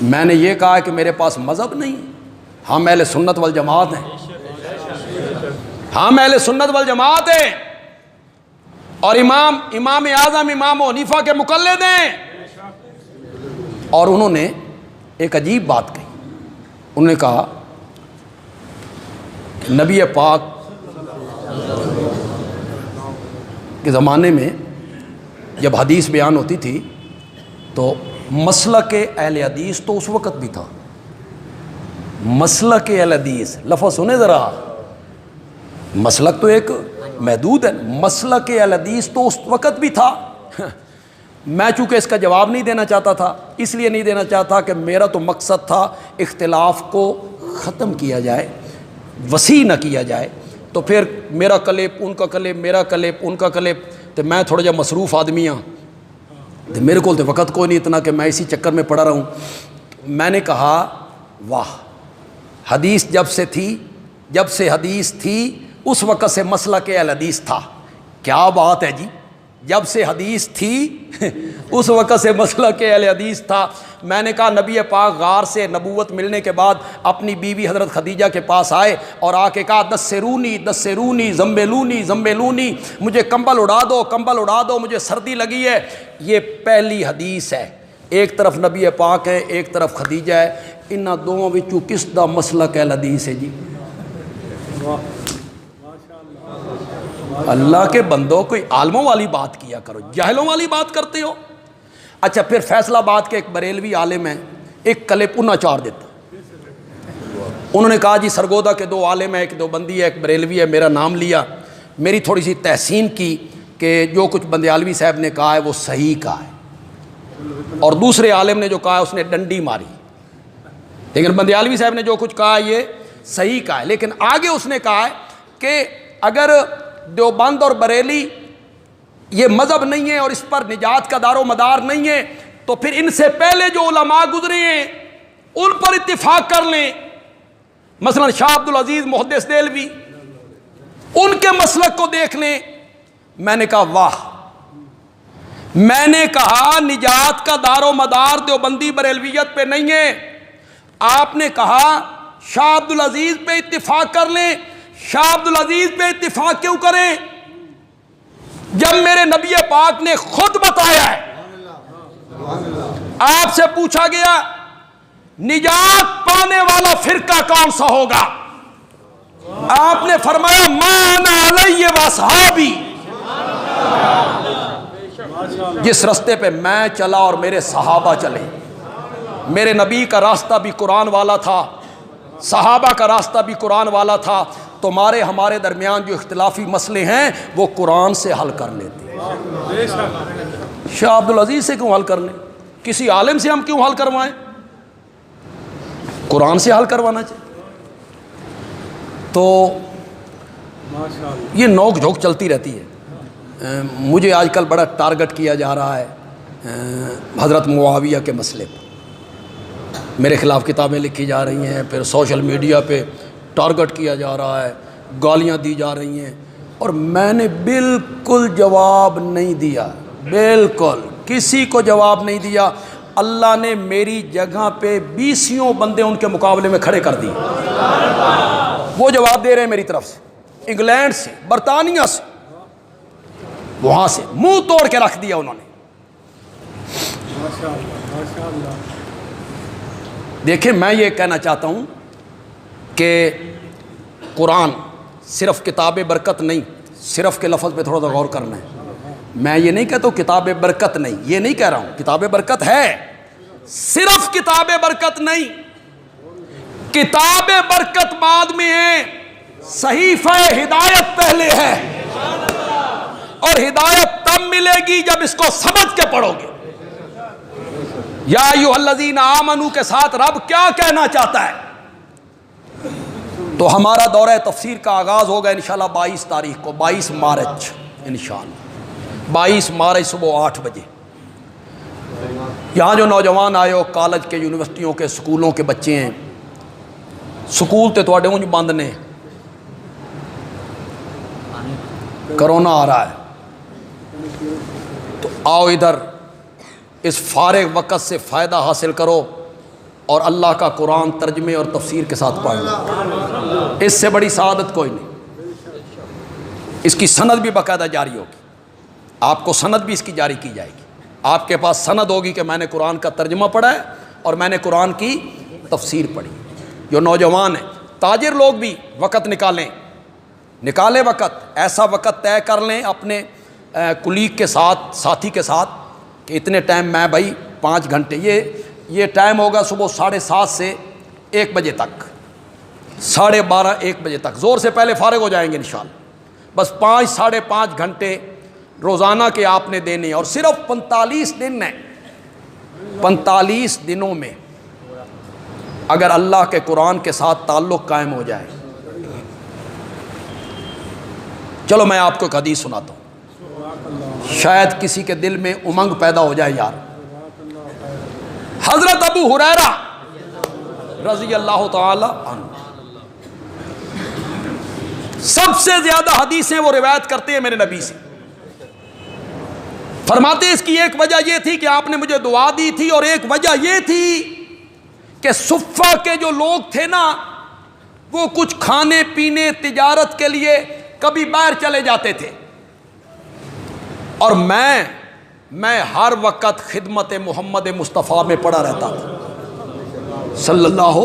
میں نے یہ کہا کہ میرے پاس مذہب نہیں، ہم اہل سنت والجماعت ہیں، ہم اہل سنت والجماعت ہیں، اور امام اعظم امام حنیفہ کے مقلد ہیں۔ اور انہوں نے ایک عجیب بات کہی، انہوں نے کہا کہ نبی پاک کے زمانے میں جب حدیث بیان ہوتی تھی تو مسلک اہل حدیث تو اس وقت بھی تھا، مسلک اہل حدیث، لفظ سنے ذرا، مسلک تو ایک محدود ہے، مسلک اہل حدیث تو اس وقت بھی تھا۔ میں چونکہ اس کا جواب نہیں دینا چاہتا تھا، اس لیے نہیں دینا چاہتا کہ میرا تو مقصد تھا اختلاف کو ختم کیا جائے، وسیع نہ کیا جائے، تو پھر میرا کلپ ان کا کلپ، میرا کلپ ان کا کلپ، تو میں تھوڑا جا مصروف آدمی ہاں، تو میرے کو تو وقت کوئی نہیں اتنا کہ میں اسی چکر میں پڑا رہوں۔ میں نے کہا واہ، حدیث جب سے حدیث تھی اس وقت سے مسلک اہل حدیث تھا. کیا بات ہے جی، جب سے حدیث تھی اس وقت سے مسلک اہل حدیث تھا. میں نے کہا نبی پاک غار سے نبوت ملنے کے بعد اپنی بیوی حضرت خدیجہ کے پاس آئے اور آ کے کہا دسرونی زمبلونی، مجھے کمبل اڑا دو مجھے سردی لگی ہے. یہ پہلی حدیث ہے. ایک طرف نبی پاک ہے، ایک طرف خدیجہ ہے. انہاں دونوں وچوں کس دا مسلک اہل حدیث ہے جی؟ اللہ کے بندوں، کوئی عالموں والی بات کیا کرو، جاہلوں والی بات کرتے ہو. اچھا پھر فیصل آباد کے ایک بریلوی عالم ہیں، ایک کلپ انہاں چار دیتا. انہوں نے کہا جی سرگودا کے 2 عالم ہیں، ایک دیوبندی ہے ایک بریلوی ہے، میرا نام لیا، میری تھوڑی سی تحسین کی کہ جو کچھ بندیالوی صاحب نے کہا ہے وہ صحیح کہا ہے، اور دوسرے عالم نے جو کہا ہے اس نے ڈنڈی ماری، لیکن بندیالوی صاحب نے جو کچھ کہا ہے یہ صحیح کہا ہے. لیکن آگے اس نے کہا ہے کہ اگر دیوبند اور بریلی یہ مذہب نہیں ہے اور اس پر نجات کا دار و مدار نہیں ہے تو پھر ان سے پہلے جو علماء گزرے ہیں ان پر اتفاق کر لیں. مثلا شاہ عبد العزیز محدث دہلوی، ان کے مسلک کو دیکھ لیں. میں نے کہا واہ، میں نے کہا نجات کا دار و مدار دیوبندی بریلویت پہ نہیں ہے. آپ نے کہا شاہ عبد العزیز پہ اتفاق کر لیں. شاہ عبد العزیز پہ اتفاق کیوں کریں جب میرے نبی پاک نے خود بتایا ہے؟ آپ سے پوچھا گیا نجات پانے والا فرقہ کون سا ہوگا؟ آپ نے فرمایا ما انا علیہ واصحابی، جس راستے پہ میں چلا اور میرے صحابہ چلے. میرے نبی کا راستہ بھی قرآن والا تھا، صحابہ کا راستہ بھی قرآن والا تھا. تمہارے ہمارے درمیان جو اختلافی مسئلے ہیں وہ قرآن سے حل کر لیتے ہیں. شاہ عبد العزیز سے کیوں حل کر لیں؟ کسی عالم سے ہم کیوں حل کروائیں؟ قرآن سے حل کروانا چاہیے. تو یہ نوک جھوک چلتی رہتی ہے. مجھے آج کل بڑا ٹارگٹ کیا جا رہا ہے حضرت معاویہ کے مسئلے پر. میرے خلاف کتابیں لکھی جا رہی ہیں، پھر سوشل میڈیا پہ ٹارگٹ کیا جا رہا ہے، گالیاں دی جا رہی ہیں، اور میں نے بالکل جواب نہیں دیا، بالکل کسی کو جواب نہیں دیا. اللہ نے میری جگہ پہ 20 بندے ان کے مقابلے میں کھڑے کر دیے. وہ جواب دے رہے ہیں میری طرف سے، انگلینڈ سے، برطانیہ سے، وہاں سے منہ توڑ کے رکھ دیا انہوں نے. دیکھیں میں یہ کہنا چاہتا ہوں کہ قرآن صرف کتاب برکت نہیں، صرف کے لفظ پہ تھوڑا سا غور کرنا ہے. میں یہ نہیں کہتا ہوں کتاب برکت نہیں، یہ نہیں کہہ رہا ہوں، کتاب برکت ہے، صرف کتاب برکت نہیں. کتاب برکت بعد میں ہے، صحیفہ ہدایت پہلے ہے، اور ہدایت تب ملے گی جب اس کو سمجھ کے پڑھو گے. یا ایھا الذین آمنو کے ساتھ رب کیا کہنا چاہتا ہے؟ تو ہمارا دورہ تفسیر کا آغاز ہوگا انشاءاللہ 22 تاریخ کو، 22 مارچ انشاءاللہ، 22 مارچ صبح 8 بجے. یہاں جو نوجوان آئے ہو، کالج کے، یونیورسٹیوں کے، سکولوں کے بچے ہیں، سکول تے تواڈے اونج بند نے، کرونا آ رہا ہے، تو آؤ ادھر اس فارغ وقت سے فائدہ حاصل کرو اور اللہ کا قرآن ترجمے اور تفسیر کے ساتھ پڑھ لو. اس سے بڑی سعادت کوئی نہیں. اس کی سند بھی باقاعدہ جاری ہوگی، آپ کو سند بھی اس کی جاری کی جائے گی. آپ کے پاس سند ہوگی کہ میں نے قرآن کا ترجمہ پڑھا ہے اور میں نے قرآن کی تفسیر پڑھی. جو نوجوان ہیں، تاجر لوگ بھی وقت نکالیں وقت، ایسا وقت طے کر لیں اپنے کلیگ کے ساتھ، ساتھی کے ساتھ، کہ اتنے ٹائم میں بھائی 5 گھنٹے، یہ ٹائم ہوگا صبح 7:30 سے 1 بجے تک، 12:30 1 بجے تک، زور سے پہلے فارغ ہو جائیں گے انشاءاللہ. بس 5 ساڑھے 5 گھنٹے روزانہ کے آپ نے دینے، اور صرف 45 دن ہیں. 45 دنوں میں اگر اللہ کے قرآن کے ساتھ تعلق قائم ہو جائے. چلو میں آپ کو ایک حدیث سناتا ہوں، شاید کسی کے دل میں امنگ پیدا ہو جائے. یار حضرت ابو ہریرہ رضی اللہ تعالی عنہ۔ سب سے زیادہ حدیثیں وہ روایت کرتے ہیں میرے نبی سے۔ فرماتے اس کی ایک وجہ یہ تھی کہ آپ نے مجھے دعا دی تھی، اور ایک وجہ یہ تھی کہ صفہ کے جو لوگ تھے نا، وہ کچھ کھانے پینے تجارت کے لیے کبھی باہر چلے جاتے تھے، اور میں ہر وقت خدمت محمد مصطفیٰ میں پڑا رہتا تھا صلی اللہ۔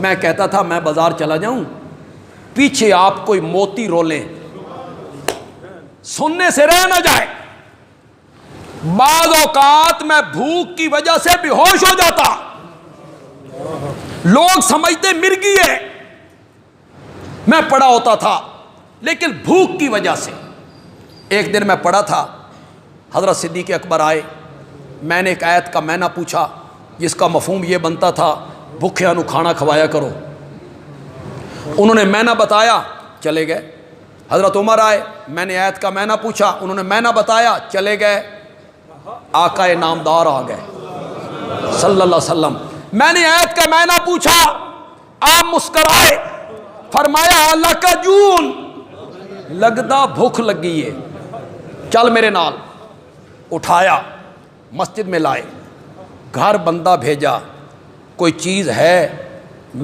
میں کہتا تھا میں بازار چلا جاؤں، پیچھے آپ کوئی موتی رولیں، سننے سے رہ نہ جائے۔ بعض اوقات میں بھوک کی وجہ سے بے ہوش ہو جاتا، لوگ سمجھتے مرگی ہے، میں پڑا ہوتا تھا، لیکن بھوک کی وجہ سے۔ ایک دن میں پڑا تھا، حضرت صدیق اکبر آئے، میں نے ایک آیت کا معنی پوچھا جس کا مفہوم یہ بنتا تھا بھوکھیاں نو کھانا کھوایا کرو۔ انہوں نے معنی بتایا، چلے گئے۔ حضرت عمر آئے، میں نے آیت کا معنی پوچھا، انہوں نے معنی بتایا، چلے گئے۔ آقا نامدار آ گئے صلی اللہ علیہ وسلم، میں نے آیت کا معنی پوچھا، آپ مسکرائے، فرمایا اللہ کا جون لگدا بھوک لگی ہے، چل میرے نال۔ اٹھایا، مسجد میں لائے، گھر بندہ بھیجا، کوئی چیز ہے؟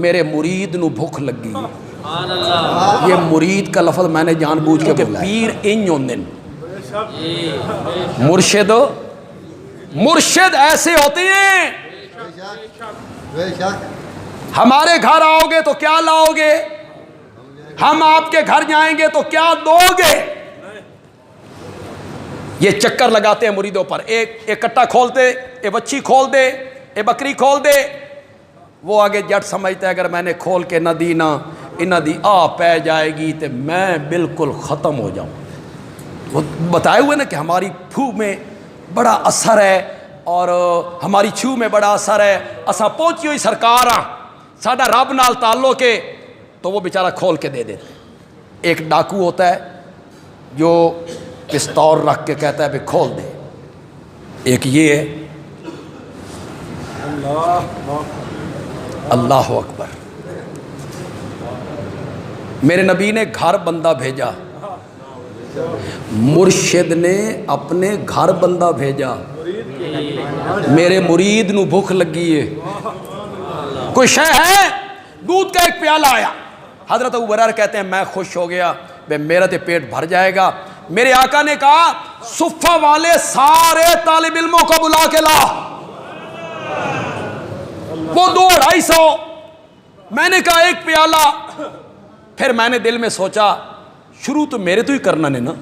میرے مرید نو بھوک لگی ہے۔ یہ مرید کا لفظ میں نے جان بوجھ کے بولا ہے، پیر انج ہوندے مرشد ایسے ہوتے ہیں۔ ہمارے گھر آؤ گے تو کیا لاؤ گے؟ ہم آپ کے گھر جائیں گے تو کیا دو گے؟ یہ چکر لگاتے ہیں مریدوں پر، ایک کٹا کھول دے، ایک بچی کھول دے، ایک بکری کھول دے، وہ آگے جٹ سمجھتا ہے اگر میں نے کھول کے نہ دی نہ دی آ پہ جائے گی تو میں بالکل ختم ہو جاؤں۔ وہ بتائے ہوئے نا کہ ہماری پھو میں بڑا اثر ہے اور ہماری چھو میں بڑا اثر ہے، اساں پہنچی ہوئی سرکار ہاں، ساڈا رب نال تعلق ہے، تو وہ بیچارہ کھول کے دے دیتے۔ ایک ڈاکو ہوتا ہے جو پستول رکھ کے کہتا ہے بھی کھول دے، ایک یہ ہے۔ اللہ اکبر۔ میرے نبی نے گھر بندہ بھیجا، مرشد نے اپنے گھر بندہ بھیجا، میرے مرید نو بھوک لگی ہے، کوئی شے ہے؟ دودھ کا ایک پیالہ آیا، حضرت ابو ہریرہ کہتے ہیں میں خوش ہو گیا، بے میرا تے پیٹ بھر جائے گا۔ میرے آقا نے کہا صفہ والے سارے طالب علموں کو بلا کے لا، وہ 200-250۔ میں نے کہا ایک پیالہ، پھر میں نے دل میں سوچا شروع تو میرے تو ہی کرنا نے نا،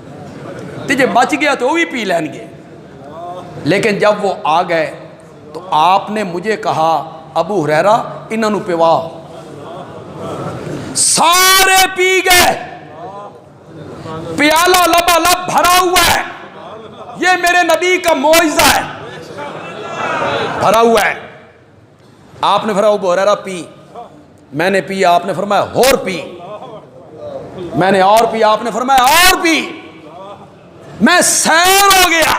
تجھے بچ گیا تو وہ بھی پی لیں گے۔ لیکن جب وہ آ گئے تو آپ نے مجھے کہا ابو ہریرہ انہاں نو پیوا، سارے پی گئے، پیالہ لبالب بھرا ہوا ہے، یہ میرے نبی کا معجزہ ہے، بھرا ہوا ہے۔ آپ نے فرمایا ابو ہریرہ پی، میں نے پی، آپ نے فرمایا اور پی، میں نے اور پی، آپ نے فرمایا اور پی، میں سیر ہو گیا۔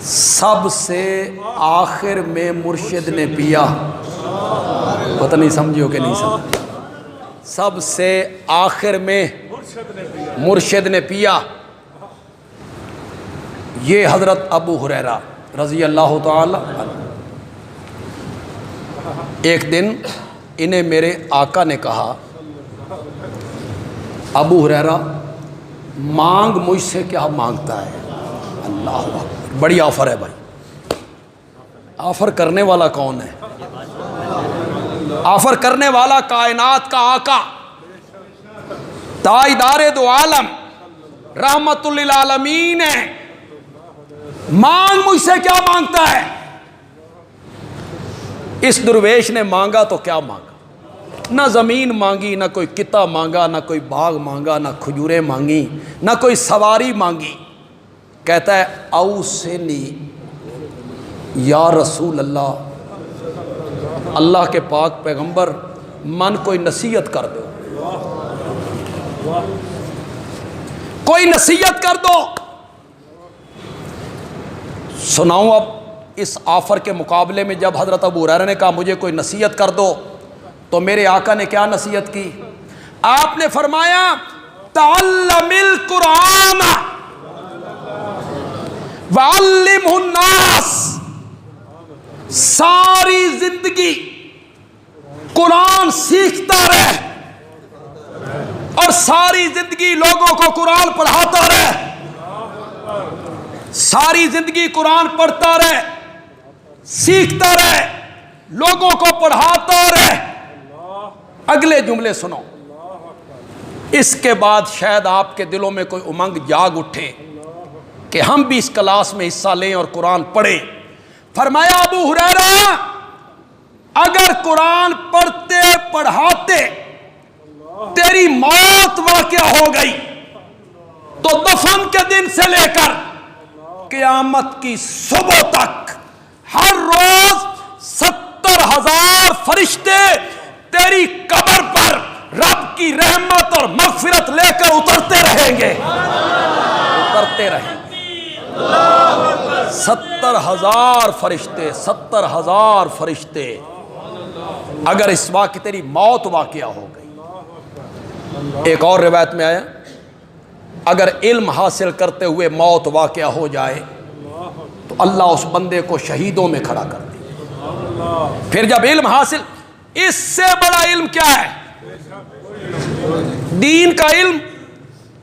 سب سے آخر میں مرشد نے پیا، پتہ نہیں سمجھو کہ نہیں سمجھو، سب سے آخر میں مرشد نے پیا۔ یہ حضرت ابو ہریرہ رضی اللہ تعالی عنہ، ایک دن انہیں میرے آقا نے کہا ابو ہریرہ مانگ مجھ سے کیا مانگتا ہے؟ اللہ اکبر، بڑی آفر ہے بھائی۔ آفر کرنے والا کون ہے؟ آفر کرنے والا کائنات کا آقا، تاجدار دو عالم، رحمت للعالمین ہے۔ مانگ مجھ سے کیا مانگتا ہے؟ اس درویش نے مانگا تو کیا مانگا؟ نہ زمین مانگی، نہ کوئی قطع مانگا، نہ کوئی باغ مانگا، نہ کھجوریں مانگی، نہ کوئی سواری مانگی۔ کہتا ہے اوصنی یا رسول اللہ، اللہ کے پاک پیغمبر من کوئی نصیحت کر دو، کوئی نصیحت کر دو۔ سناؤں اب اس آفر کے مقابلے میں جب حضرت ابو ہریرہ نے کہا مجھے کوئی نصیحت کر دو، تو میرے آقا نے کیا نصیحت کی؟ آپ نے فرمایا تعلم القرآن وعلمہ الناس، ساری زندگی قرآن سیکھتا رہ اور ساری زندگی لوگوں کو قرآن پڑھاتا رہ، ساری زندگی قرآن پڑھتا رہ، سیکھتا رہ، لوگوں کو پڑھاتا رہ۔ اگلے جملے سنو، اس کے بعد شاید آپ کے دلوں میں کوئی امنگ جاگ اٹھے کہ ہم بھی اس کلاس میں حصہ لیں اور قرآن پڑھیں۔ فرمایا ابو ہریرہ اگر قرآن پڑھتے پڑھاتے تیری موت واقع ہو گئی تو دفن کے دن سے لے کر قیامت کی صبح تک ہر روز 70,000 فرشتے تیری قبر پر رب کی رحمت اور مغفرت لے کر اترتے رہیں گے، اترتے رہیں گے۔ 70,000 فرشتے، 70,000 فرشتے، اگر اس واقع تیری موت واقعہ ہو گئی۔ ایک اور روایت میں آیا اگر علم حاصل کرتے ہوئے موت واقعہ ہو جائے تو اللہ اس بندے کو شہیدوں میں کھڑا کر دے۔ پھر جب علم حاصل، اس سے بڑا علم کیا ہے؟ دین کا علم،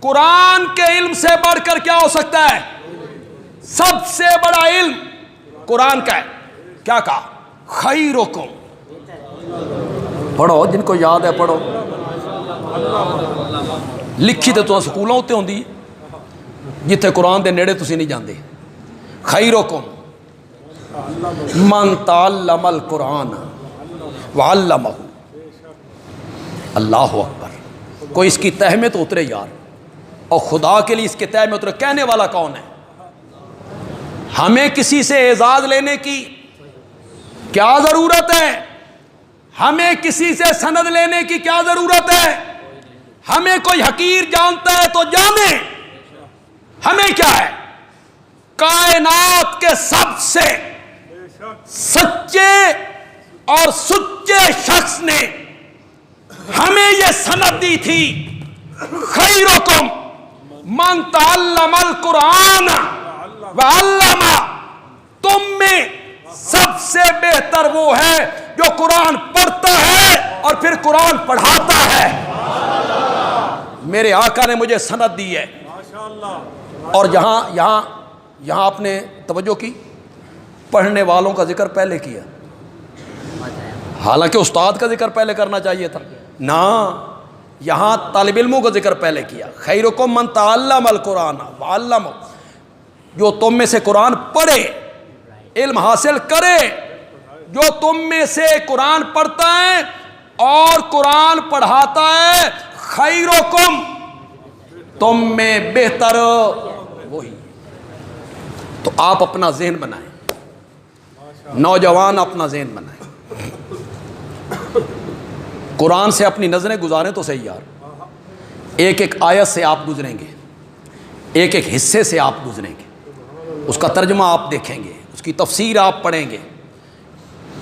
قرآن کے علم سے بڑھ کر کیا ہو سکتا ہے؟ سب سے بڑا علم قرآن کا ہے۔ کیا کہا؟ خیرکم، پڑھو جن کو یاد ہے پڑھو، لکھی تو سکولوں ہوتے ہوں دی جتھے قرآن دے نیڑے تسی نہیں جاندے۔ خیرکم من تعلم القرآن وعلمہ۔ اللہ اکبر، کوئی اس کی تہ میں تو اترے یار، اور خدا کے لیے اس کے تہ میں اترے۔ کہنے والا کون ہے؟ ہمیں کسی سے اعزاز لینے کی کیا ضرورت ہے؟ ہمیں کسی سے سند لینے کی کیا ضرورت ہے؟ ہمیں کوئی حقیر جانتا ہے تو جانے، ہمیں کیا ہے؟ کائنات کے سب سے سچے اور سچے شخص نے ہمیں یہ سند دی تھی، خیرکم من تعلم القرآن وعلمہ، تم میں سب سے بہتر وہ ہے جو قرآن پڑھتا ہے اور پھر قرآن پڑھاتا ہے۔ میرے آقا نے مجھے سند دی ہے۔ اور یہاں آپ نے توجہ کی، پڑھنے والوں کا ذکر پہلے کیا، حالانکہ استاد کا ذکر پہلے کرنا چاہیے تھا نا، یہاں طالب علموں کا ذکر پہلے کیا۔ خیرکم من تعلم القرآن وعلمہ، جو تم میں سے قرآن پڑھے، علم حاصل کرے، جو تم میں سے قرآن پڑھتا ہے اور قرآن پڑھاتا ہے، خیرکم، تم میں بہتر وہی۔ تو آپ اپنا ذہن بنائیں، نوجوان اپنا ذہن بنائیں، قرآن سے اپنی نظریں گزاریں تو صحیح یار۔ ایک ایک آیت سے آپ گزریں گے، ایک ایک حصے سے آپ گزریں گے، اس کا ترجمہ آپ دیکھیں گے، اس کی تفسیر آپ پڑھیں گے۔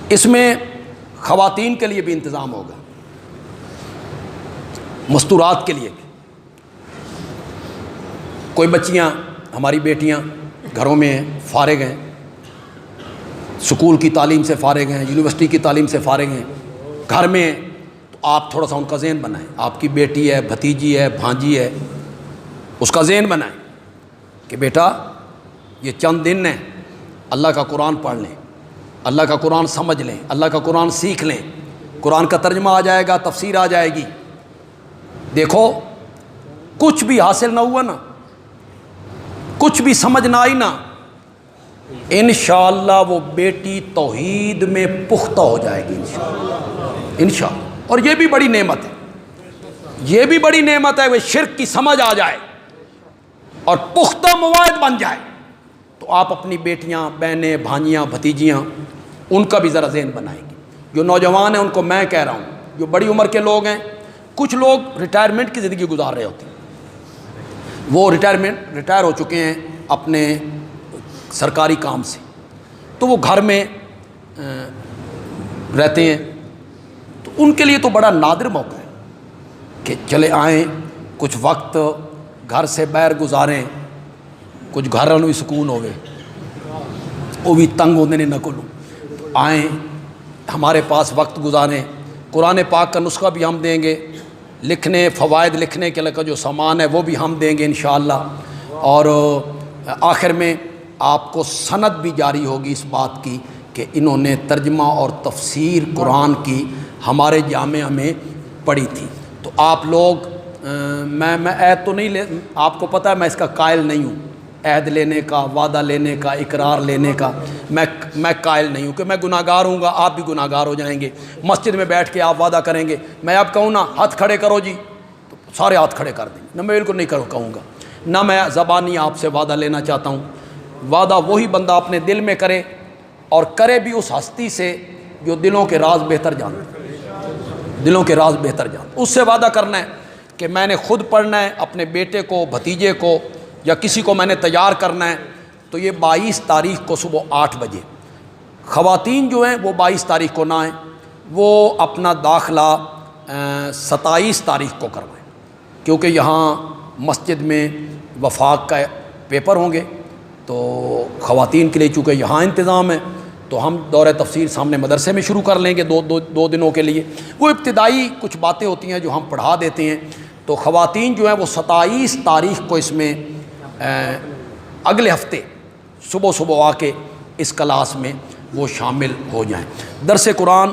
اس میں خواتین کے لیے بھی انتظام ہوگا، مستورات کے لیے بھی۔ کوئی بچیاں ہماری بیٹیاں گھروں میں فارغ ہیں، سکول کی تعلیم سے فارغ ہیں، یونیورسٹی کی تعلیم سے فارغ ہیں، گھر میں، تو آپ تھوڑا سا ان کا ذہن بنائیں۔ آپ کی بیٹی ہے، بھتیجی ہے، بھانجی ہے، اس کا ذہن بنائیں کہ بیٹا یہ چند دن ہیں، اللہ کا قرآن پڑھ لیں، اللہ کا قرآن سمجھ لیں، اللہ کا قرآن سیکھ لیں، قرآن کا ترجمہ آ جائے گا، تفسیر آ جائے گی۔ دیکھو کچھ بھی حاصل نہ ہوا نا، کچھ بھی سمجھ نہ آئی نا، انشاءاللہ وہ بیٹی توحید میں پختہ ہو جائے گی انشاءاللہ۔ اور یہ بھی بڑی نعمت ہے، یہ بھی بڑی نعمت ہے، وہ شرک کی سمجھ آ جائے اور پختہ مواعظ بن جائے، تو آپ اپنی بیٹیاں، بہنیں، بھانجیاں، بھتیجیاں، ان کا بھی ذرا ذہن بنائیں گے۔ جو نوجوان ہیں ان کو میں کہہ رہا ہوں، جو بڑی عمر کے لوگ ہیں، کچھ لوگ ریٹائرمنٹ کی زندگی گزار رہے ہوتے ہیں، وہ ریٹائر ہو چکے ہیں اپنے سرکاری کام سے، تو وہ گھر میں رہتے ہیں، تو ان کے لیے تو بڑا نادر موقع ہے کہ چلے آئیں، کچھ وقت گھر سے باہر گزاریں، کچھ گھر والوں بھی سکون ہوئے، وہ بھی تنگ ہونے نے نہ کلوں، آئیں ہمارے پاس وقت گزاریں، قرآن پاک کا نسخہ بھی ہم دیں گے، لکھنے فوائد لکھنے کے لگا جو سامان ہے وہ بھی ہم دیں گے انشاءاللہ، اور آخر میں آپ کو سند بھی جاری ہوگی اس بات کی کہ انہوں نے ترجمہ اور تفسیر قرآن کی ہمارے جامعہ میں پڑھی تھی۔ تو آپ لوگ میں عہد تو نہیں آپ کو پتہ ہے میں اس کا قائل نہیں ہوں، عہد لینے کا، وعدہ لینے کا، اقرار لینے کا میں قائل نہیں ہوں، کہ میں گناہ گار ہوں گا، آپ بھی گناہ گار ہو جائیں گے۔ مسجد میں بیٹھ کے آپ وعدہ کریں گے، میں آپ کہوں نا ہاتھ کھڑے کرو جی تو سارے ہاتھ کھڑے کر دیں گے، نہ میں بالکل نہیں کہوں گا، نہ میں زبانی آپ سے وعدہ لینا چاہتا ہوں۔ وعدہ وہی بندہ اپنے دل میں کرے، اور کرے بھی اس ہستی سے جو دلوں کے راز بہتر جانتا ہے، دلوں کے راز بہتر جانتا، اس سے وعدہ کرنا ہے کہ میں نے خود پڑھنا ہے، اپنے بیٹے کو، بھتیجے کو، یا کسی کو میں نے تیار کرنا ہے، تو یہ 22 تاریخ کو صبح 8 بجے۔ خواتین جو ہیں وہ 22 تاریخ کو نہ آئیں، وہ اپنا داخلہ 27 تاریخ کو کروائیں، کیونکہ یہاں مسجد میں وفاق کا پیپر ہوں گے، تو خواتین کے لیے چونکہ یہاں انتظام ہے تو ہم دورہ تفسیر سامنے مدرسے میں شروع کر لیں گے دو دنوں کے لیے۔ وہ ابتدائی کچھ باتیں ہوتی ہیں جو ہم پڑھا دیتے ہیں، تو خواتین جو ہیں وہ 27 تاریخ کو اس میں اگلے ہفتے صبح آ کے اس کلاس میں وہ شامل ہو جائیں۔ درس قرآن